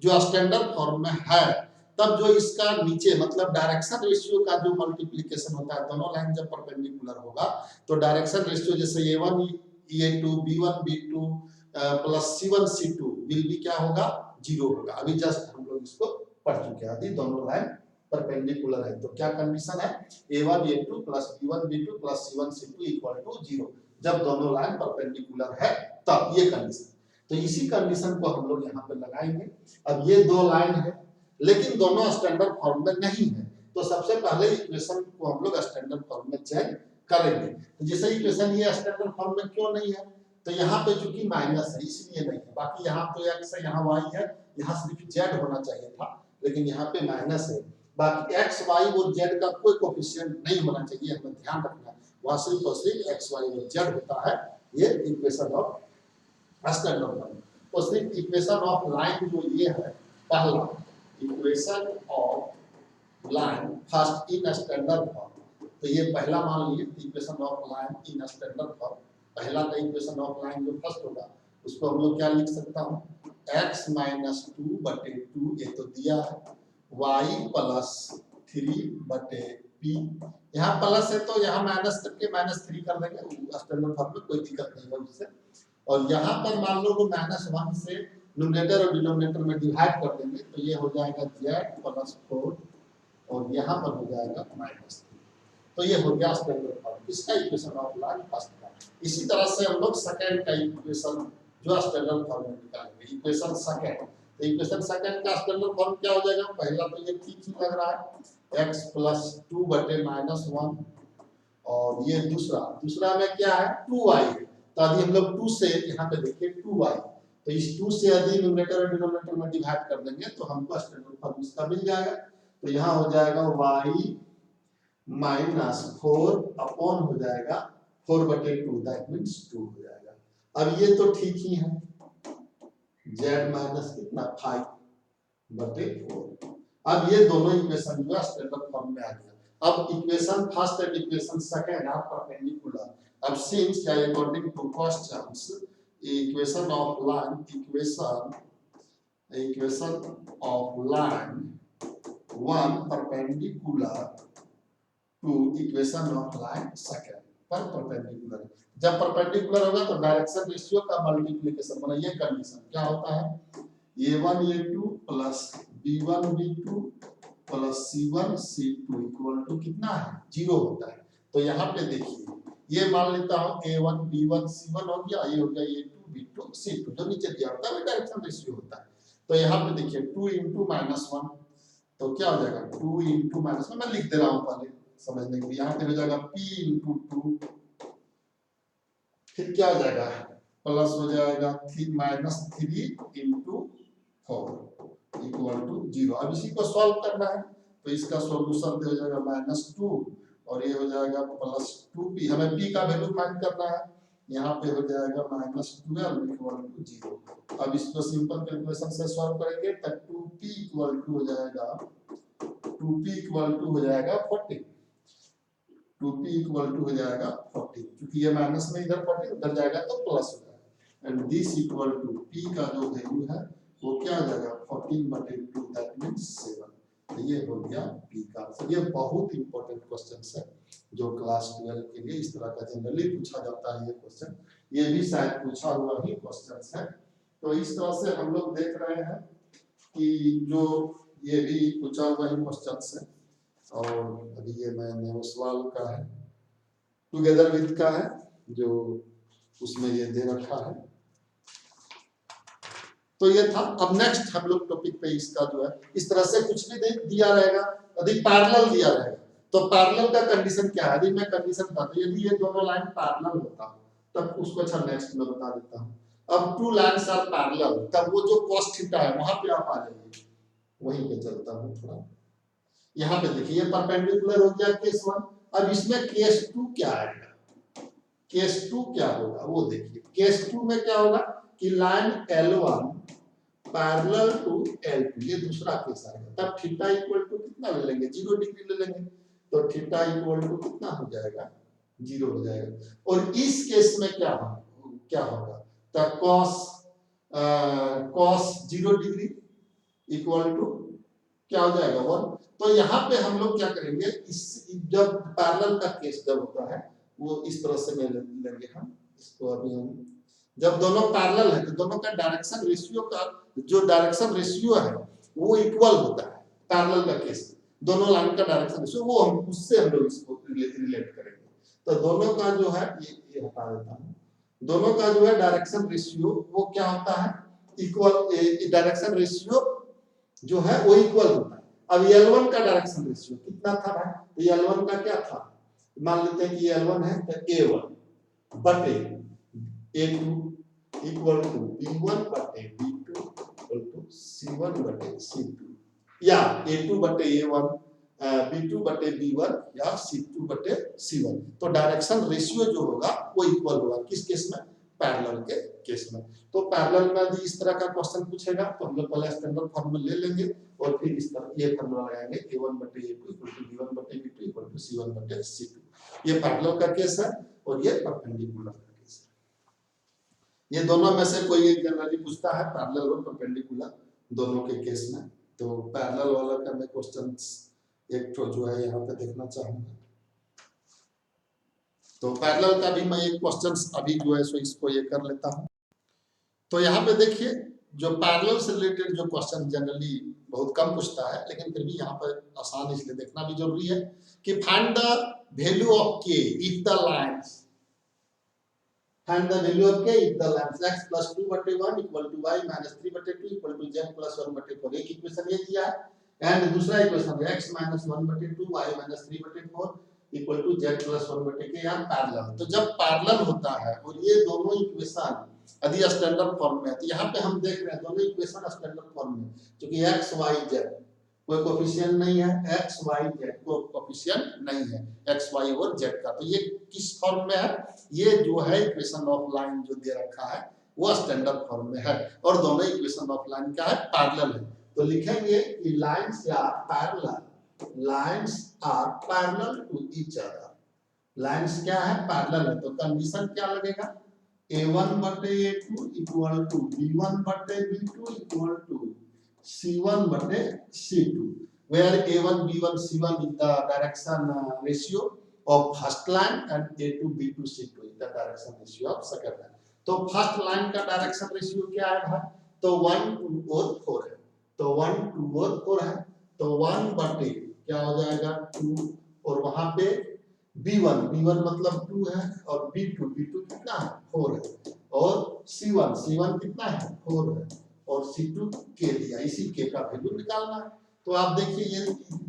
जो स्टैंडर्ड फॉर्म में है, तब जो इसका नीचे मतलब डायरेक्शन रेशियो का जो मल्टीप्लिकेशन होता है, दोनों लाइन जब परपेंडिकुलर होगा तो डायरेक्शन रेशियो जैसे A1 A2 B1 B2 plus C1 C2 will भी क्या होगा 0 होगा। अभी जस्ट हम लोग इसको पढ़ चुके हैं। यदि दोनों लाइन परपेंडिकुलर है तो क्या कंडीशन है, A1 A2 plus B1 B2 plus C1 C2 equal to 0। जब दोनों लाइन परपेंडिकुलर है तब ये कंडीशन। तो इसी कंडीशन को हम लोग यहाँ पे लगाएंगे। अब ये दो लाइन है लेकिन दोनों स्टैंडर्ड फॉर्म में नहीं है, तो सबसे पहले इक्वेशन को हम लोग स्टैंडर्ड फॉर्म में चेंज करेंगे। तो जैसे इक्वेशन ये स्टैंडर्ड फॉर्म में क्यों नहीं है, तो यहाँ पे चूंकि माइनस है इसलिए नहीं है, बाकी यहाँ तो x है, यहाँ y है, यहाँ सिर्फ z होना चाहिए था, लेकिन यहाँ पे माइनस है। बाकी x, y और z का कोई कोफिशिएंट नहीं होना चाहिए, हमें ध्यान रखना है, वहाँ सिर्फ और सिर्फ x, y और z होता है। ये इक्वेशन ऑफ स्टैंडर्ड फॉर्म। तो सिर्फ इक्वेशन ऑफ लाइन जो ये है, पहला equation of line first in standard form, तो ये पहला मान लिए equation of line in standard form. पहला का इक्वेशन ऑफ लाइन जो फर्स्ट होगा उसको हम लोग क्या लिख सकता हूँ, x - 2/2 ये तो दिया है, y + 3/p, यहाँ प्लस है तो यहाँ माइनस करके -3 कर देंगे, स्टैंडर्ड फॉर्म में कोई दिक्कत नहीं है उससे। और यहाँ पर मान लो -1 से न्यूमरेटर और डिनोमिनेटर में डिवाइड कर देंगे, तो ये हो जाएगा z + 4 और यहाँ पर हो जाएगा -3। तो ये हो गया स्टैंडर्ड फॉर्म किसका, इक्वेशन ऑफ लाइन फर्स्ट का। इसी तरह से हम लोग सेकंड का इक्वेशन जो स्टैंडर्ड फॉर्म में निकालेंगे, इक्वेशन सेकंड। तो इक्वेशन सेकंड का स्टैंडर्ड फॉर्म क्या हो जाएगा, पहला तो ये ठीक ही लग रहा है, x + 2/-1 और ये दूसरा में क्या है 2y है, तो यदि हम लोग 2 से यहाँ पे देखिए 2y, तो इस 2 से यदि न्यूमरेटर और डिनोमिनेटर में डिवाइड कर देंगे तो हमको स्टैंडर्ड फॉर्म इसका मिल जाएगा। तो यहाँ हो जाएगा y -4 अपॉन हो जाएगा 4/2, दैट मींस 2 हो जाएगा। अब ये तो ठीक ही है, z माइनस कितना 5/4। अब ये दोनों इक्वेशन जो है स्टैंडर्ड फॉर्म में आ गया। अब equation first and equation second are perpendicular. अब since according to questions equation of line one perpendicular to equation of line second पर परपेंडिकुलर। जब परपेंडिकुलर होगा तो डायरेक्शन रेशियो का मल्टीप्लिकेशन, मतलब ये कंडीशन क्या होता है, a1 a2 plus b1 b2 plus c1 c2 equal to कितना है 0 होता है। तो यहाँ पे देखिए ये मान लेता हूँ a1 b1 c1 हो गया, ये हो गया a2 b2 c2, जो नीचे दिया होता है डायरेक्शन रेशियो होता है। तो यहाँ पे देखिए 2 × -1 तो क्या हो जाएगा 2 × -1, मैं लिख दे रहा हूँ पहले समझने के लिए। यहाँ पे हो जाएगा p × 2, फिर क्या हो जाएगा प्लस हो जाएगा -3 × 4 इक्वल टू 0। अब इसी को सॉल्व करना है तो इसका सॉल्यूशन हो जाएगा -2 और ये हो जाएगा +2p। हमें p का वैल्यू फाइंड करना है, यहाँ पे हो जाएगा -12 इक्वल टू 0। अब इसको सिंपल कैलकुलेशन से सॉल्व करेंगे तो 2p इक्वल टू हो जाएगा 40, 2p इक्वल टू हो जाएगा 40, क्योंकि ये माइनस में इधर 40 उधर जाएगा तो प्लस हो जाएगा। And this equal to p का जो वैल्यू है वो क्या हो जाएगा 14/2, दैट मींस 7। तो ये हो गया p का आंसर। ये बहुत इंपॉर्टेंट क्वेश्चन है जो क्लास 12 के लिए इस तरह का जनरली पूछा जाता है। ये क्वेश्चन ये भी शायद पूछा हुआ ही क्वेश्चन है। तो इस तरह से हम लोग देख रहे हैं कि जो ये भी पूछा हुआ ही क्वेश्चन है। और अभी ये मैंने उस सवाल का है टुगेदर विद का है जो उसमें ये दे रखा है। तो ये था। अब नेक्स्ट हम लोग टॉपिक पे इसका जो है इस तरह से कुछ भी दिया रहेगा, यदि पैरेलल दिया रहेगा तो पैरेलल का कंडीशन क्या है, यदि मैं कंडीशन बताता यदि ये दोनों लाइन पैरेलल होता तब उसको अच्छा नेक्स्ट में बता देता हूँ। अब टू लाइन्स आर पैरेलल तब वो जो cos थीटा है वहां पे आप आ जाइए, वहीं पे चलता हूँ थोड़ा। यहाँ पे देखिए ये परपेंडिकुलर हो गया केस 1। अब इसमें केस 2 क्या आएगा, केस 2 क्या होगा वो देखिए। केस 2 में क्या होगा कि line L1 parallel to L2, ये दूसरा केस आएगा। तब थीटा इक्वल टू कितना ले लेंगे 0 डिग्री ले लेंगे, तो थीटा इक्वल टू कितना हो जाएगा 0 हो जाएगा। और इस केस में क्या होगा तो cos 0 डिग्री इक्वल टू क्या हो जाएगा 1। तो यहाँ पे हम लोग क्या करेंगे, इस जब पैरेलल का केस जब होता है वो इस तरह से ले लेंगे हम इसको। अभी हम जब दोनों पैरेलल है तो दोनों का डायरेक्शन रेशियो का जो डायरेक्शन रेशियो है वो इक्वल होता है। पैरेलल का केस दोनों लाइन का डायरेक्शन रेशियो वो हम उससे हम लोग इसको रिलेट करेंगे। तो दोनों का जो है ये हटा देता हूँ, दोनों का जो है डायरेक्शन रेशियो वो क्या होता है, इक्वल, डायरेक्शन रेशियो जो है वो इक्वल होता है। अब L1 का डायरेक्शन रेशियो कितना था भाई, तो L1 का क्या था, मान लेते हैं कि L1 है तो A1 बटे A2 इक्वल टू B1 बटे B2 इक्वल टू C1 बटे C2, या A2 बटे A1 B2 बटे B1 या C2 बटे C1। तो डायरेक्शन रेशियो जो होगा वो इक्वल होगा, किस केस में, पैरेलल के केस में। तो पैरेलल में भी इस तरह का क्वेश्चन पूछेगा तो हम लोग पहले स्टैंडर्ड फॉर्म में ले लेंगे और फिर इस तरह ये फॉर्मूला लगाएंगे A1 बटे A2 इक्वल टू B1 बटे B2 इक्वल टू C1 बटे C2। ये पैरेलल का केस है और ये परपेंडिकुलर का केस है। ये दोनों में से कोई एक जनरली पूछता है पैरेलल और परपेंडिकुलर दोनों के केस में। तो पैरेलल वाला का मैं क्वेश्चंस एक तो जो है यहाँ पे देखना चाहूंगा। तो पैरेलल का भी मैं एक क्वेश्चंस अभी जो है सो इसको ये कर लेता हूँ। तो यहाँ पे देखिए जो पैरेलल से रिलेटेड जो क्वेश्चन जनरली बहुत कम पूछता है, लेकिन फिर भी यहाँ पर आसान इसलिए देखना भी जरूरी है कि find the value of k if the lines, find the value of k if the lines x plus 2 बटे 1 equal to y minus 3 बटे 2 equal to z plus 1 बटे 4। एक इक्वेशन ये दिया है एंड दूसरा इक्वेशन है x minus 1 बटे 2 y minus 3 बटे 4 equal to z plus 1 बटे k। यहाँ पैरेलल, तो जब पैरेलल होता है और ये दोनों इक्वेशन यदि स्टैंडर्ड फॉर्म में है तो यहाँ पे हम देख रहे हैं दोनों इक्वेशन स्टैंडर्ड फॉर्म में, क्योंकि x y z कोई कोफिशिएंट नहीं है, x y z को कोफिशिएंट नहीं है x y और z का। तो ये किस फॉर्म में है, ये जो है इक्वेशन ऑफ लाइन जो दे रखा है वो स्टैंडर्ड फॉर्म में है और दोनों इक्वेशन ऑफ लाइन क्या है, पैरेलल है। तो लिखेंगे कि lines are parallel, lines are parallel to each other. Lines क्या है, पैरेलल है। तो कंडीशन क्या लगेगा, A1 बटे A2 इक्वल टू B1 बटे B2 इक्वल टू C1 बटे C2, where A1 B1 C1 is the direction ratio of first line and A2 B2 C2 is the direction ratio of second line। तो first line का direction ratio क्या है भाई, तो 1 2 और 4 है, तो 1 2 और 4 है, तो 1 बटे क्या हो जाएगा 2 और वहां पे B1 मतलब 2 है और B2 कितना है 4 है और C1 कितना है 4 है और C2 के दिया, इसी के का वैल्यू निकालना है। तो आप देखिए ये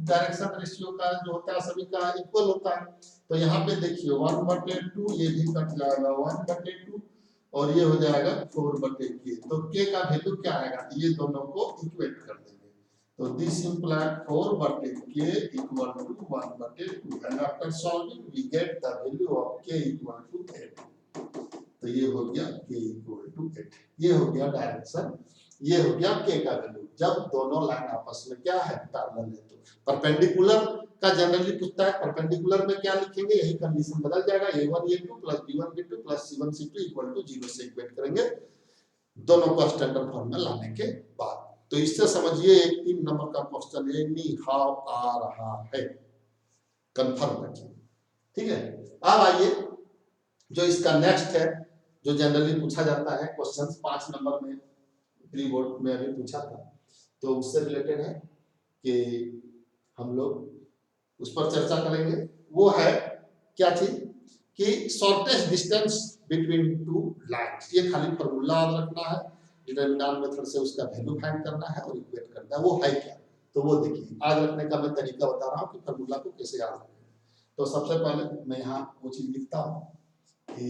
डायरेक्शन रेशियो का जो होता है सभी का इक्वल होता है। तो यहाँ पे देखिए 1 बटे 2 ये भी कट जाएगा 1 बटे 2 और ये हो जाएगा 4 बटे k। तो k का वैल्यू क्या आएगा, ये दोनों को इक्वेट कर देंगे। तो दिस इंप्लाइड 4 बटे k इक्वल टू 1 बटे 2 and after solving we get the value of k equal to 8। तो ये हो गया k इक्वल टू 8, ये हो गया डायरेक्शन, ये हो गया k का वैल्यू जब दोनों लाइन आपस में क्या है, पैरेलल है। तो परपेंडिकुलर का जनरली पूछता है, परपेंडिकुलर में क्या लिखेंगे, यही कंडीशन बदल जाएगा A1 A2 plus B1 B2 plus C1 C2 equal to 0 से इक्वेट करेंगे दोनों को स्टैंडर्ड फॉर्म में लाने के बाद। तो इससे समझिए एक 3 नंबर का क्वेश्चन है नी हाउ आ रहा है, कंफर्म रखिए, ठीक है। अब आइए जो इसका नेक्स्ट है जो जनरली पूछा जाता है क्वेश्चन 5 नंबर में प्री बोर्ड में अभी पूछा था, तो उससे रिलेटेड है कि हम लोग उस पर चर्चा करेंगे। वो है क्या चीज कि shortest distance between two lines. ये खाली फॉर्मूला याद रखना है, डिटरमिनेंट मेथड से उसका वैल्यू फाइंड करना है और इक्वेट करना है, वो है क्या। तो वो देखिए याद रखने का मैं तरीका बता रहा हूँ कि फॉर्मूला को कैसे याद रखें। तो सबसे पहले मैं यहाँ वो चीज लिखता हूँ कि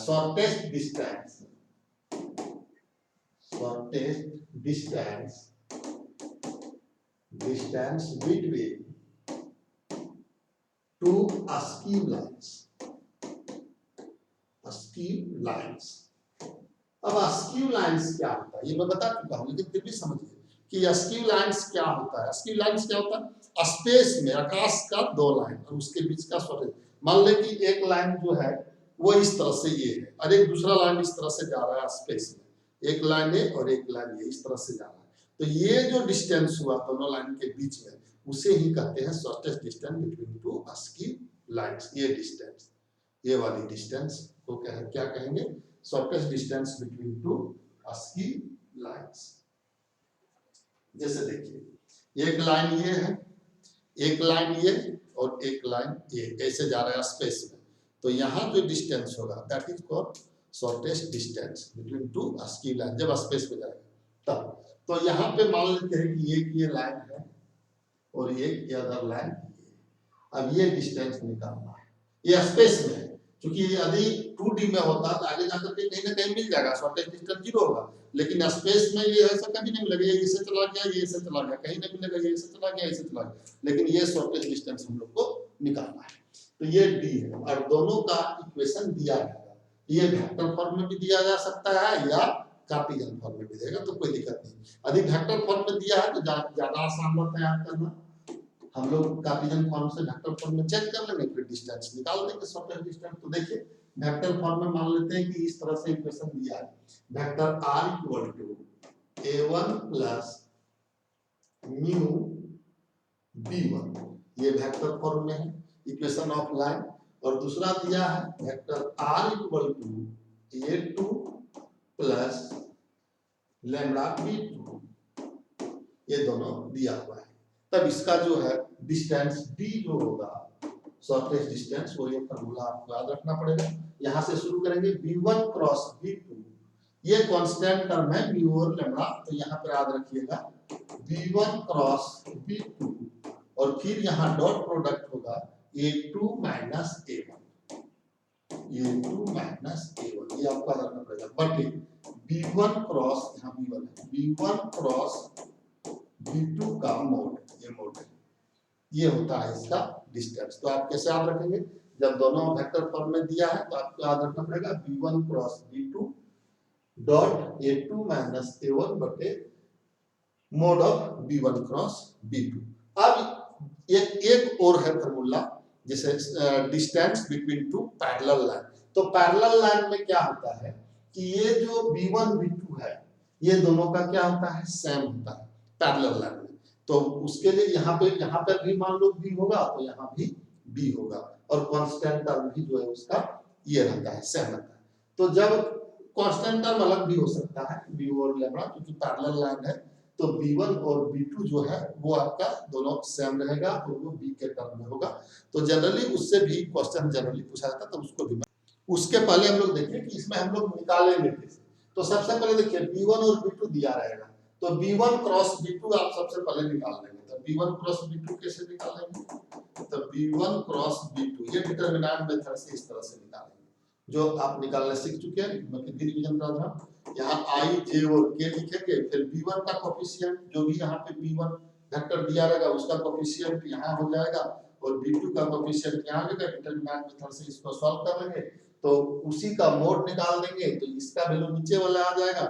shortest distance between two askew lines। अब askew lines क्या होता है ये मैं बता चुका हूं, लेकिन फिर भी समझिए कि askew lines क्या होता है। askew lines क्या होता है, स्पेस में आकाश का 2 लाइन और उसके बीच का शॉर्टेज। मान ले कि एक लाइन जो है वो इस तरह से ये है और एक दूसरा लाइन इस तरह से जा रहा है स्पेस में, एक लाइन है और एक लाइन ये इस तरह से जा रहा है। तो ये जो डिस्टेंस हुआ दोनों लाइन के बीच में उसे ही कहते हैं shortest distance between to askew lines. ये डिस्टेंस, ये वाली डिस्टेंस को क्या कहेंगे, shortest distance between to askew lines. जैसे देखिए एक लाइन ये है एक लाइन ये और एक लाइन ये ऐसे जा रहा है स्पेस में, तो यहाँ जो डिस्टेंस होगा that is called shortest distance between to skew line, जब स्पेस में जाएगा तब। तो यहाँ पे मान लेते हैं कि ये लाइन है और ये अदर लाइन। अब ये डिस्टेंस निकालना है, ये स्पेस में, क्योंकि यदि 2D में होता तो आगे जाकर के कहीं ना कहीं मिल जाएगा, शॉर्टेस्ट डिस्टेंस 0 होगा, लेकिन स्पेस में ये ऐसा कभी नहीं मिलेगा, ये इससे चला गया, ये इससे चला गया, कहीं नहीं मिलेगा, ये इससे चला गया, इससे चला गया, लेकिन ये शॉर्टेस्ट डिस्टेंस हम लोग को निकालना है। तो ये D है और दोनों का इक्वेशन दिया जाएगा, ये वेक्टर फॉर्म में भी दिया जा सकता है या कार्टेशियन फॉर्म में भी देगा, तो कोई दिक्कत नहीं। यदि वेक्टर फॉर्म में दिया है तो ज्यादा आसान होता है याद करना, हम लोग कार्टेशियन फॉर्म से वेक्टर फॉर्म में चेंज कर लेंगे, फिर डिस्टेंस निकाल देंगे शॉर्टेस्ट डिस्टेंस। तो देखिए वेक्टर फॉर्म में मान लेते हैं कि इस तरह से इक्वेशन दिया है, vector r equal to a1 plus mu b1, ये वेक्टर फॉर्म में है इक्वेशन ऑफ लाइन। और दूसरा दिया है vector r equal to a2 plus lambda b2, ये दोनों दिया हुआ है। तब इसका जो है डिस्टेंस d जो होगा शॉर्टेस्ट डिस्टेंस, वो ये फार्मूला आपको याद रखना पड़ेगा। यहां से शुरू करेंगे v1 क्रॉस v2, ये कांस्टेंट टर्म है म्यू और लैम्डा, तो यहां पर याद रखिएगा v1 क्रॉस v2 और फिर यहां डॉट प्रोडक्ट होगा a2 minus a1, a2 minus a1, ये आपको याद रखना पड़ेगा। बट v1 क्रॉस, यहां v1 है, v1 क्रॉस v2 का मोड, ये मोड है, ये होता है इसका डिस्टेंस। तो आप कैसे याद रखेंगे, जब दोनों वेक्टर फॉर्म में दिया है तो आपको याद रखना पड़ेगा v1 cross v2 dot a2 minus a1 बटे mode of v1 cross v2। अब एक और है फार्मूला, जैसे distance between to parallel line. तो पैरेलल लाइन में क्या होता है कि ये जो v1 v2 है ये दोनों का क्या होता है, सेम होता है पैरेलल लाइन में। तो उसके लिए यहाँ पे भी मान लो b होगा तो यहाँ भी b होगा, और कांस्टेंट टर्म भी जो है उसका ये रहता है, सेम रहता है। तो जब कांस्टेंट टर्म अलग भी हो सकता है b और लैम्डा, क्योंकि पैरेलल लाइन है, तो b1 और b2 जो है वो आपका दोनों सेम रहेगा और वो b के टर्म में होगा। तो जनरली उससे भी क्वेश्चन जनरली पूछा जाता है, तो उसको भी उसके पहले हम लोग देखिए कि इसमें हम लोग निकालेंगे कैसे। तो सबसे पहले देखिए b1 और b2 दिया रहेगा, तो b1 क्रॉस b2 आप सबसे पहले निकाल लेंगे। तो b1 क्रॉस b2 कैसे निकालेंगे, तो b1 क्रॉस b2 ये डिटरमिनेंट मेथड से इस तरह से निकालेंगे, जो आप निकालने सीख चुके हैं। मतलब डिवीजन का था, यहाँ i j और k लिखेंगे, फिर b1 का कोएफिशिएंट जो भी यहाँ पे b1 वेक्टर दिया रहेगा उसका कोएफिशिएंट यहाँ हो जाएगा, और b2 का कोएफिशिएंट यहाँ आएगा। डिटरमिनेंट मेथड से इसको सॉल्व कर लेंगे तो उसी का मोड निकाल देंगे, तो इसका वैल्यू नीचे वाला आ जाएगा,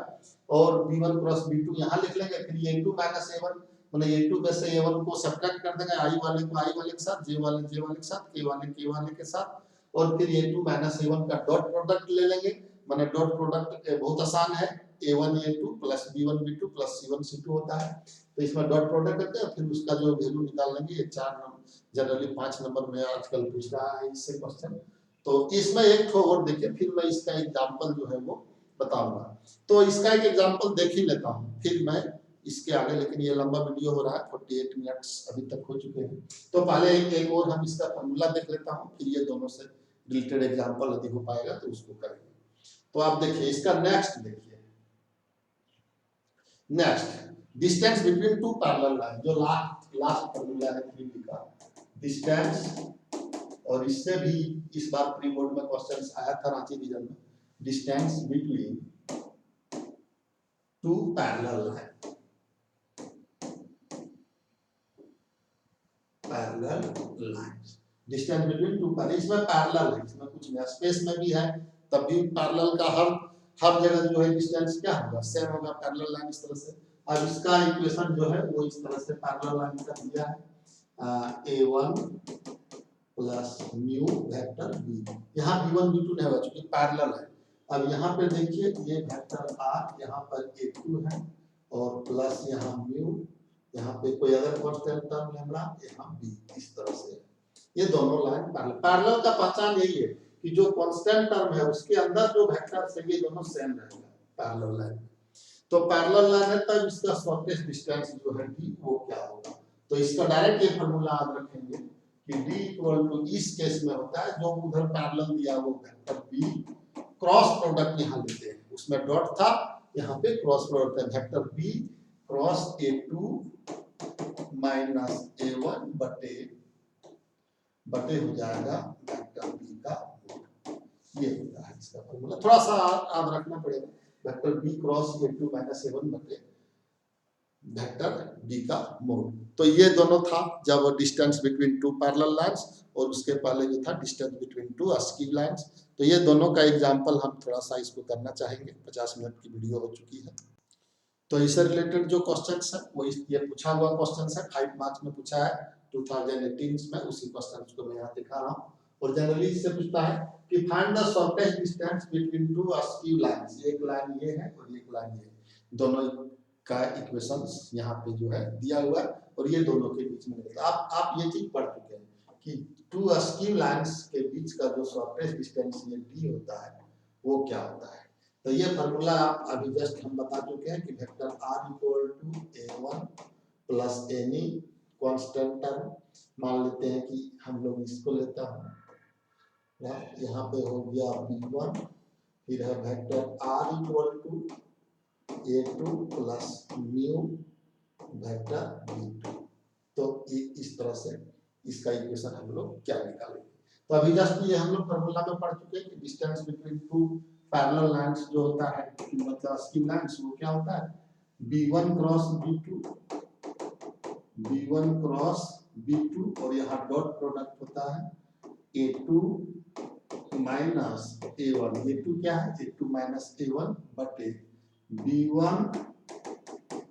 और b1 क्रॉस b2 यहाँ लिख लेंगे। फिर a2 माइनस a1, मतलब a2 में से a1 को सब्ट्रैक्ट कर देंगे, i वाले को i वाले के साथ, j वाले के साथ, k वाले के साथ, और फिर a2 माइनस a1 का डॉट प्रोडक्ट ले लेंगे। माने डॉट प्रोडक्ट बहुत आसान है, a1 a2 plus b1 b2 plus c1 c2 होता है। तो इसमें डॉट प्रोडक्ट करते हैं, फिर उसका जो वैल्यू निकाल लेंगे। ये 4 नंबर जनरली 5 नंबर में आजकल पूछ रहा है इससे क्वेश्चन। तो इसमें एक ठो और देखिए, फिर मैं इसका एग्जांपल जो है वो बताऊंगा। तो इसका एक एग्जांपल देख ही लेता हूं, फिर मैं इसके आगे, लेकिन ये लंबा वीडियो हो रहा है, 48 मिनट्स अभी तक हो चुके हैं। तो पहले एक और हम इसका फार्मूला देख लेता हूं, फिर ये दोनों से रिलेटेड एग्जांपल यदि हो पाएगा तो उसको करेंगे। तो आप देखिए इसका नेक्स्ट देखिए, next distance between to parallel line, जो लास्ट फार्मूला है 3D का डिस्टेंस, और इससे भी इस बार प्री बोर्ड में क्वेश्चंस आया था रांची रीजन में, distance between to parallel line, parallel lines, distance between to parallel, इसमें पैरेलल है, इसमें कुछ नहीं, स्पेस में भी है तब भी पैरेलल का हर जगह जो है डिस्टेंस क्या होगा, सेम होगा, पैरेलल लाइन इस तरह से। अब इसका इक्वेशन जो है वो इस तरह से पैरेलल लाइन का दिया है, a1 plus mu vector b, यहाँ b1 b2 नहीं होगा क्योंकि पैरेलल है। अब यहाँ पे देखिए ये वेक्टर r, यहाँ पर a2 है, और प्लस यहाँ म्यू, यहाँ पे कोई अदर कांस्टेंट टर्म लैम्डा, यहाँ b, इस तरह से ये दोनों लाइन पैरेलल। पैरेलल का पहचान यही है कि जो कांस्टेंट टर्म है उसके अंदर जो वेक्टर्स है ये दोनों सेम रहेगा पैरेलल लाइन। तो पैरेलल लाइन है तब इसका शॉर्टेस्ट डिस्टेंस जो है d वो क्या होगा, तो इसका डायरेक्ट ये फॉर्मूला याद रखेंगे कि d इक्वल टू इस केस में होता है जो उधर पैरेलल दिया वो वेक्टर b क्रॉस प्रोडक्ट यहाँ लेते हैं, उसमें डॉट था, यहाँ पे क्रॉस प्रोडक्ट है, vector b cross a2 minus a1 बटे हो जाएगा वेक्टर b का मोड। ये होता है इसका फॉर्मूला, थोड़ा सा याद रखना पड़ेगा, vector b cross a2 minus a1 बटे वेक्टर b का मोड। तो ये दोनों था जब distance between to parallel lines, और उसके पहले जो था distance between two skew lines. तो ये दोनों का एग्जांपल हम थोड़ा सा इसको करना चाहेंगे, 50 मिनट की वीडियो हो चुकी है। तो इससे रिलेटेड जो क्वेश्चंस है वो ये पूछा हुआ क्वेश्चन है, 5 मार्क्स में पूछा है 2018 में, उसी क्वेश्चन को मैं यहाँ दिखा रहा हूँ। और जनरली इससे पूछता है कि find the shortest distance between two skew lines, एक लाइन ये है और एक लाइन ये, दोनों का इक्वेशंस यहाँ पे जो है दिया हुआ है, और ये दोनों के बीच में तो आप ये चीज पढ़ चुके हैं कि टू अस्कीव लाइंस के बीच का जो शॉर्टेस्ट डिस्टेंस ये d होता है वो क्या होता है। तो ये फार्मूला आप अभी जस्ट हम बता चुके हैं कि vector r equal to a1 plus any constant term, मान लेते हैं कि हम लोग इसको लेता हूँ, यहाँ पे हो गया b1, फिर है vector r equal to a2 plus mu vector b2। तो इस तरह से इसका इक्वेशन हम लोग क्या निकालेंगे। तो अभी जस्ट ये हम लोग फार्मूला में पढ़ चुके हैं कि distance between to parallel lines जो होता है, मतलब अस्कीव लाइंस, वो क्या होता है b1 क्रॉस b2 और यहाँ डॉट प्रोडक्ट होता है a2 माइनस a1, a2 क्या है a2 माइनस a1 बटे b1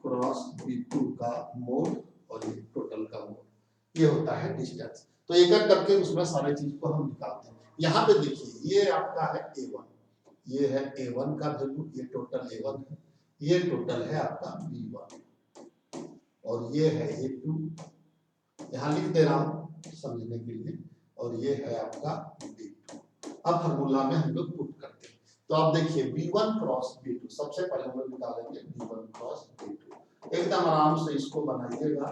क्रॉस b2 का मोड और ये टोटल का मोड, ये होता है डिस्टेंस। तो एक एक करके उसमें सारी चीज को हम निकालते हैं। यहाँ पे देखिए ये आपका है a1, ये है a1 का वैल्यू, ये टोटल a1 है, ये टोटल है आपका b1 और ये है a2, यहाँ लिख दे रहा हूँ समझने के लिए, और ये है आपका b2। अब फार्मूला में हम लोग पुट करते हैं। तो आप देखिए b1 क्रॉस b2, सबसे पहले हम लोग निकालेंगे b1 क्रॉस b2, एकदम आराम से इसको बनाइएगा,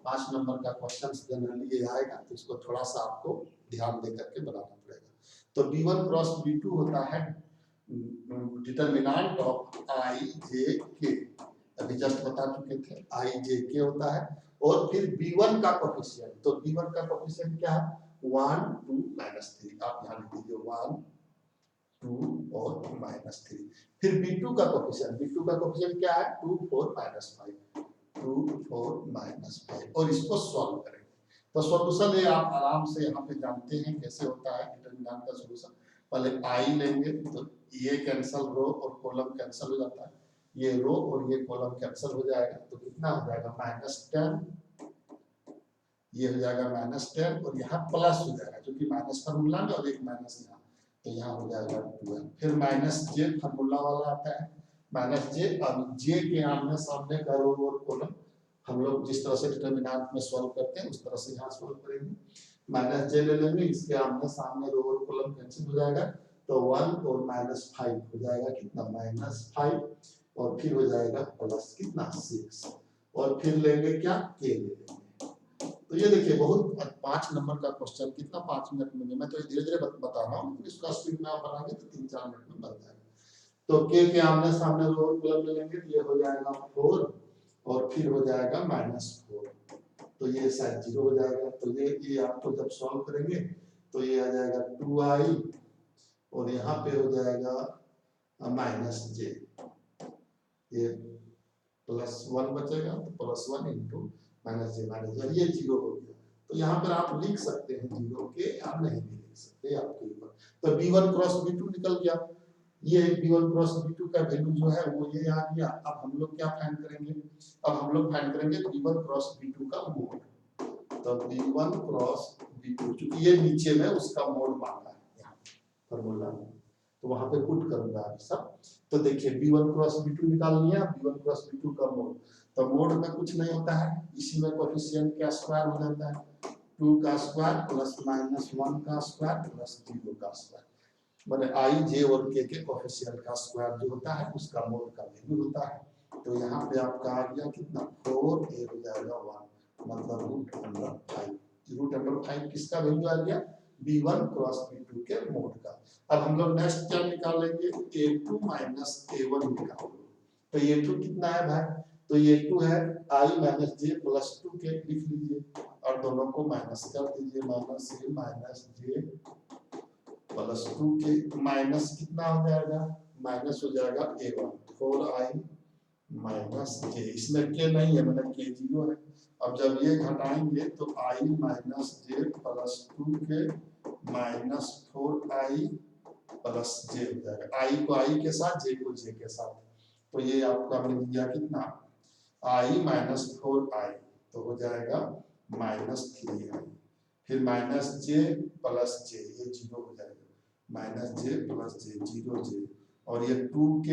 5 नंबर का क्वेश्चन जनरली ये आएगा, तो इसको थोड़ा सा आपको ध्यान दे करके बनाना पड़ेगा। तो b1 क्रॉस b2 होता है determinant of i j k, अभी जस्ट बता चुके थे i j k होता है, और फिर b1 का कोफिशिएंट, तो b1 का कोफिशिएंट क्या है 1 2 -3, आप यहाँ लिख दीजिए 1 2 और -3। फिर b2 का कोफिशिएंट क्या है 2 4 -5, 2 4 -5, और इसको सॉल्व करेंगे। तो सॉल्यूशन ये आप आराम से यहाँ पे जानते हैं कैसे होता है डिटरमिनेंट का सॉल्यूशन। पहले i लेंगे तो ये कैंसल, रो और कॉलम कैंसल हो जाता है, ये रो और ये कॉलम कैंसल हो जाएगा, तो कितना हो जाएगा -10, ये हो जाएगा -10 और यहाँ प्लस हो जाएगा क्योंकि माइनस फार्मूला में और एक माइनस यहाँ, तो यहाँ हो जाएगा 12। फिर -j फार्मूला वाला आता है, -j, अब j के आमने सामने का रो और कॉलम हम लोग जिस तरह से डिटरमिनेंट में सॉल्व करते हैं उस तरह से यहाँ सॉल्व करेंगे। -j ले लेंगे, इसके आमने सामने रो और कॉलम कैंसिल हो जाएगा, तो 1 और -5 हो जाएगा कितना -5, और फिर हो जाएगा प्लस कितना 6, और फिर लेंगे क्या k ले लेंगे। तो ये देखिए बहुत 5 नंबर का क्वेश्चन, कितना 5 मिनट में, मैं तो धीरे धीरे बता रहा हूँ, इसका स्पीड में आप बनाएंगे तो 3-4 मिनट में बन जाएगा। तो k के आमने सामने रो और कॉलम ले लेंगे, ये हो जाएगा 4 और फिर हो जाएगा -4, तो ये शायद 0 हो जाएगा। तो ये आपको जब सॉल्व करेंगे तो ये आ जाएगा 2i और यहाँ पे हो जाएगा -j, ये +1 बचेगा, तो +1 इंटू -j, ये 0 हो गया। तो यहाँ पर आप लिख सकते हैं 0 के, आप नहीं भी लिख सकते आपके ऊपर। तो b1 क्रॉस b2 निकल गया, ये b1 क्रॉस b2 का वैल्यू जो है वो ये आ गया। अब हम लोग क्या फाइंड करेंगे, अब हम लोग फाइंड करेंगे b1 क्रॉस b2 का मोड। तो b1 क्रॉस b2, क्योंकि ये नीचे में उसका मोड मांगा है यहाँ फार्मूला में, तो वहां पे पुट करूंगा अभी सब। तो देखिए b1 क्रॉस b2 निकाल लिया, b1 क्रॉस b2 का मोड, तो मोड में कुछ नहीं होता है, इसी में कोएफिशिएंट का स्क्वायर हो जाता है, 2 का स्क्वायर प्लस -1 का स्क्वायर प्लस 0 का स्क्वायर, माने i j और k के कोएफिशिएंट का स्क्वायर जो होता है उसका मोड का वैल्यू होता है। तो यहाँ पे आपका आ गया कितना 4, a हो जाएगा मतलब √5 किसका वैल्यू आ गया, B1 क्रॉस B2 के मोड का। अब हम लोग नेक्स्ट क्या निकालेंगे, A2 माइनस A1 निकालेंगे। तो A2 कितना है भाई, तो A2 है I minus J plus 2K, लिख लीजिए और दोनों को माइनस कर दीजिए, minus A minus J plus 2K, minus कितना हो जाएगा, माइनस हो जाएगा A1 4I माइनस J, इसमें K नहीं है मतलब K 0 है। अब जब ये घटाएंगे तो I minus J plus 2K minus 4I plus J हो जाएगा, I को I के साथ J को J के साथ, तो ये आपका मिल गया कितना, I माइनस 4I, तो हो जाएगा माइनस 3I, फिर माइनस J प्लस J, ये 0 हो जाएगा, minus J plus J 0J, और ये 2K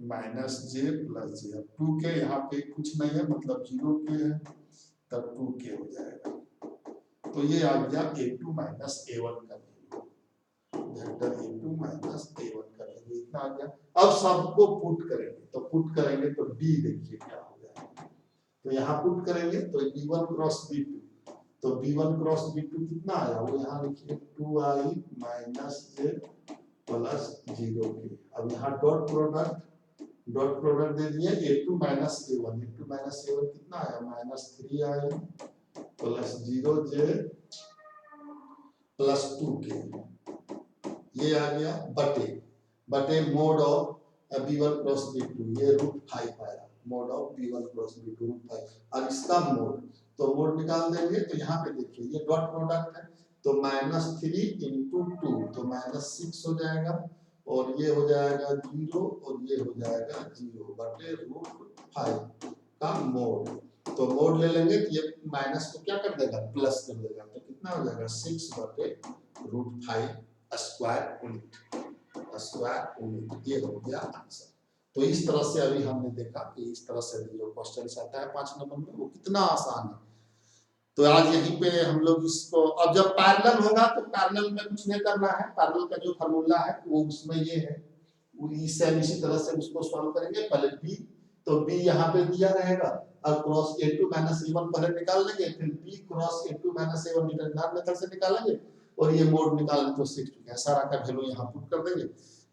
minus J plus J, अब 2K यहाँ पे कुछ नहीं है मतलब 0K है, तब 2K हो जाएगा। तो ये आ गया A2 माइनस A1 का value, vector A2 minus A1 का वैल्यू इतना आ गया। अब सबको पुट करेंगे, तो पुट करेंगे तो D देखिए क्या हो जाएगा, तो यहाँ पुट करेंगे तो B1 क्रॉस B2, तो B1 क्रॉस B2 कितना आया, वो यहाँ लिखिए 2I minus J plus 0K। अब यहाँ डॉट प्रोडक्ट दे दिए, A2 minus A1, A2 minus A1 कितना आया, minus 3I plus 0J plus 2K, ये आ गया बटे mode of B1 cross B2, ये √5 आया, mode of B1 cross B2 √5, और इसका मोड, तो मोड निकाल देंगे तो यहाँ पे देखिए ये डॉट प्रोडक्ट है, तो -3 इंटू 2 तो -6 हो जाएगा, और ये हो जाएगा 0 और ये हो जाएगा 0 बटे √5 का मोड। तो मोड ले लेंगे तो ये माइनस को क्या कर देगा, प्लस कर देगा, तो कितना हो जाएगा 6 बटे √5 स्क्वायर यूनिट, ये हो गया आंसर। तो इस तरह से अभी हमने देखा कि इस तरह से जो क्वेश्चन आता है 5 नंबर में वो कितना आसान है। तो आज यहीं पे हम लोग इसको, अब जब पैरेलल होगा तो पैरेलल में कुछ नहीं करना है, पैरेलल का जो फार्मूला है वो उसमें ये है, इसी तरह से उसको सॉल्व करेंगे। पहले B, तो B यहाँ पे दिया रहेगा और क्रॉस A2 माइनस A1 पहले निकाल लेंगे, फिर B cross A2 minus A1 determinant method से निकालेंगे, और ये मोड निकालेंगे तो 6 सारा का वैल्यू यहाँ पुट कर देंगे।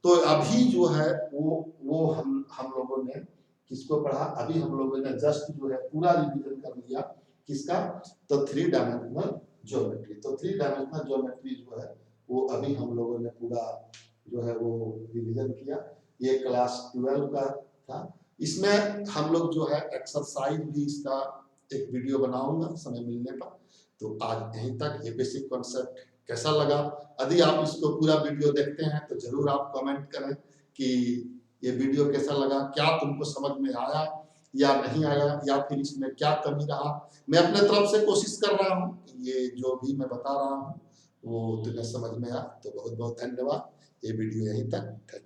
तो अभी जो है वो हम लोगों ने किसको पढ़ा, अभी हम लोगों ने जस्ट जो है पूरा रिवीजन कर लिया किसका, तो 3 डायमेंशनल ज्योमेट्री। तो 3 डायमेंशनल ज्योमेट्री जो है वो अभी हम लोगों ने पूरा जो है वो रिवीजन किया। ये क्लास 12 का था, इसमें हम लोग जो है एक्सरसाइज भी इसका एक वीडियो बनाऊंगा समय मिलने पर। तो आज यहीं तक, ये बेसिक कॉन्सेप्ट कैसा लगा, यदि आप इसको पूरा वीडियो देखते हैं तो जरूर आप कमेंट करें कि ये वीडियो कैसा लगा, क्या तुमको समझ में आया या नहीं आया, या फिर इसमें क्या कमी रहा। मैं अपने तरफ से कोशिश कर रहा हूँ कि ये जो भी मैं बता रहा हूँ वो तुम्हें समझ में आया। तो बहुत बहुत धन्यवाद, ये वीडियो यहीं तक।